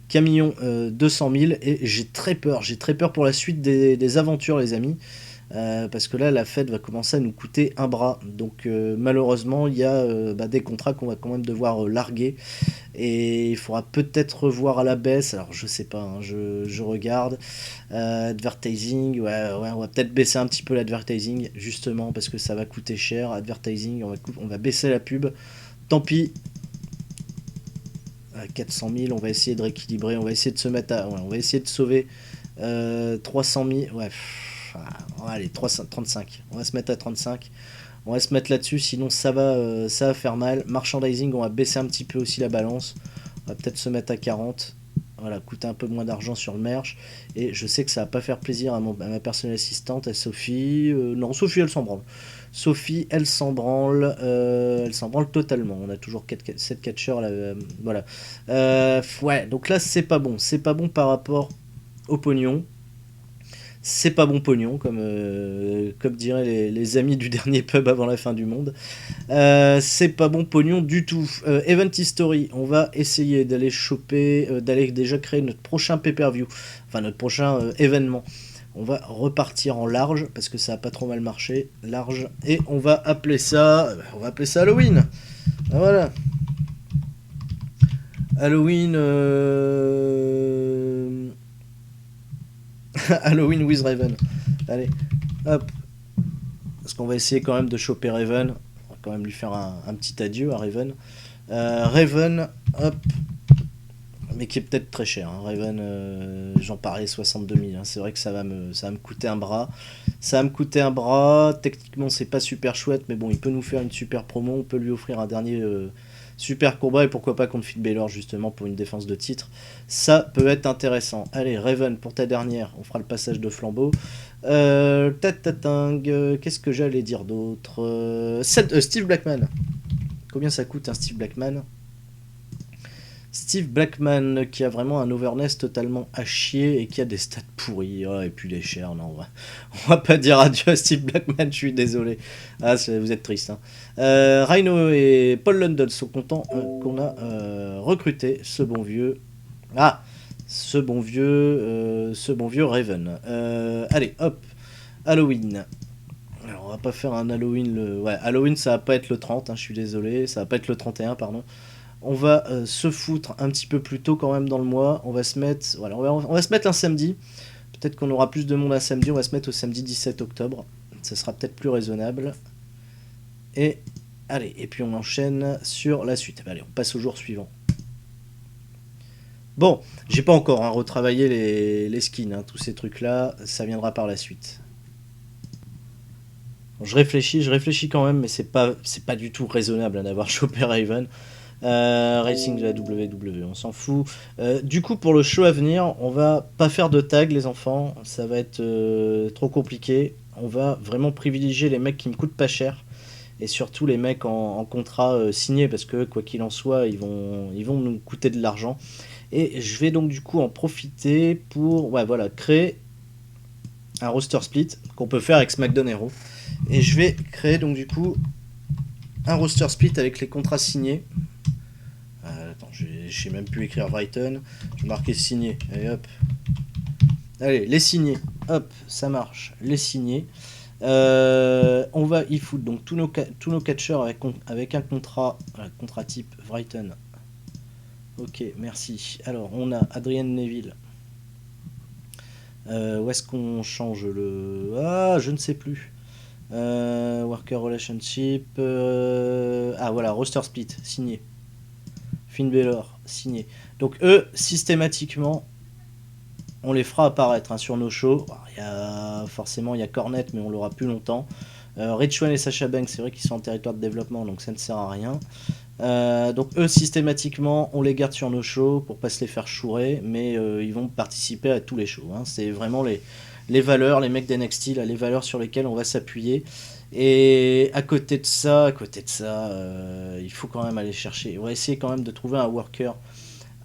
qu'un million 200 000 et j'ai très peur pour la suite des aventures les amis. Parce que là la fête va commencer à nous coûter un bras, donc malheureusement il y a des contrats qu'on va quand même devoir larguer et il faudra peut-être revoir à la baisse. Alors je sais pas, hein, je regarde. Advertising, ouais, on va peut-être baisser un petit peu l'advertising justement parce que ça va coûter cher. Advertising, on va baisser la pub, tant pis. 400 000, on va essayer de rééquilibrer, on va essayer de se mettre on va essayer de sauver 300 000, ouais. Allez, 35. On va se mettre à 35. On va se mettre là-dessus, sinon ça va faire mal. Merchandising, on va baisser un petit peu aussi la balance. On va peut-être se mettre à 40. voilà, coûter un peu moins d'argent sur le merch. Et je sais que ça va pas faire plaisir à ma personnelle assistante, à Sophie. Non, Sophie, elle s'en branle. Sophie, elle s'en branle totalement. On a toujours 7 catcheurs là, voilà. Ouais, donc là, c'est pas bon. C'est pas bon par rapport au pognon. C'est pas bon pognon, comme diraient les amis du dernier pub avant la fin du monde. C'est pas bon pognon du tout. Event History, on va essayer d'aller choper, d'aller déjà créer notre prochain pay-per-view, enfin notre prochain événement. On va repartir en large parce que ça a pas trop mal marché, large, et on va appeler ça Halloween. Ah, voilà. Halloween, Halloween with Raven. Allez, hop. Parce qu'on va essayer quand même de choper Raven. On va quand même lui faire un petit adieu à Raven. Raven, hop. Mais qui est peut-être très cher. Hein. Raven, j'en parlais 62 000. Hein. C'est vrai que ça va me coûter un bras. Ça va me coûter un bras. Techniquement, c'est pas super chouette. Mais bon, il peut nous faire une super promo. On peut lui offrir un dernier super combat. Et pourquoi pas contre Finn Balor, justement, pour une défense de titre. Ça peut être intéressant. Allez, Raven, pour ta dernière. On fera le passage de flambeau. Qu'est-ce que j'allais dire d'autre Steve Blackman. Combien ça coûte un Steve Blackman? Steve Blackman qui a vraiment un overness totalement à chier et qui a des stats pourris. Oh, et puis il est cher, non, on va pas dire adieu à Steve Blackman, je suis désolé. Ah, vous êtes triste. Hein. Rhino et Paul London sont contents qu'on a recruté ce bon vieux. Ah, ce bon vieux Raven. Allez, hop, Halloween. Alors, on va pas faire un Halloween. Ouais, Halloween, ça va pas être le 30, hein, je suis désolé. Ça va pas être le 31, pardon. On va se foutre un petit peu plus tôt quand même dans le mois. On va se mettre, voilà, on va se mettre un samedi. Peut-être qu'on aura plus de monde un samedi. On va se mettre au samedi 17 octobre. Ça sera peut-être plus raisonnable. Et allez, et puis on enchaîne sur la suite. Allez, on passe au jour suivant. Bon, j'ai pas encore retravaillé les skins, hein, tous ces trucs-là. Ça viendra par la suite. Je réfléchis quand même, mais c'est pas du tout raisonnable hein, d'avoir chopé Raven. Racing de la WWE, on s'en fout. Du coup, pour le show à venir, on va pas faire de tag, les enfants. Ça va être trop compliqué. On va vraiment privilégier les mecs qui me coûtent pas cher. Et surtout les mecs en contrat signé, parce que quoi qu'il en soit, ils vont nous coûter de l'argent. Et je vais donc du coup en profiter pour créer un roster split qu'on peut faire avec SmackDown Hero. Et je vais créer donc du coup un roster split avec les contrats signés. Attends, je sais même plus écrire Brighton. Je vais marquer signé. Allez hop. Allez, les signés. Hop, ça marche. Les signés. On va y foutre donc tous nos catcheurs avec un contrat type Brighton. Ok, merci. Alors, on a Adrian Neville. Où est-ce qu'on change le... Ah, je ne sais plus. Worker Relationship. Ah, voilà, roster split, signé. Finn Balor, signé. Donc, eux, systématiquement, on les fera apparaître hein, sur nos shows. Forcément, il y a Cornette, mais on l'aura plus longtemps. Rich Swann et Sasha Banks, c'est vrai qu'ils sont en territoire de développement, donc ça ne sert à rien. Donc eux systématiquement on les garde sur nos shows pour pas se les faire chourer, mais ils vont participer à tous les shows hein. C'est vraiment les valeurs, les mecs d'NXT là, les valeurs sur lesquelles on va s'appuyer. Et à côté de ça il faut quand même aller chercher, on va essayer quand même de trouver un worker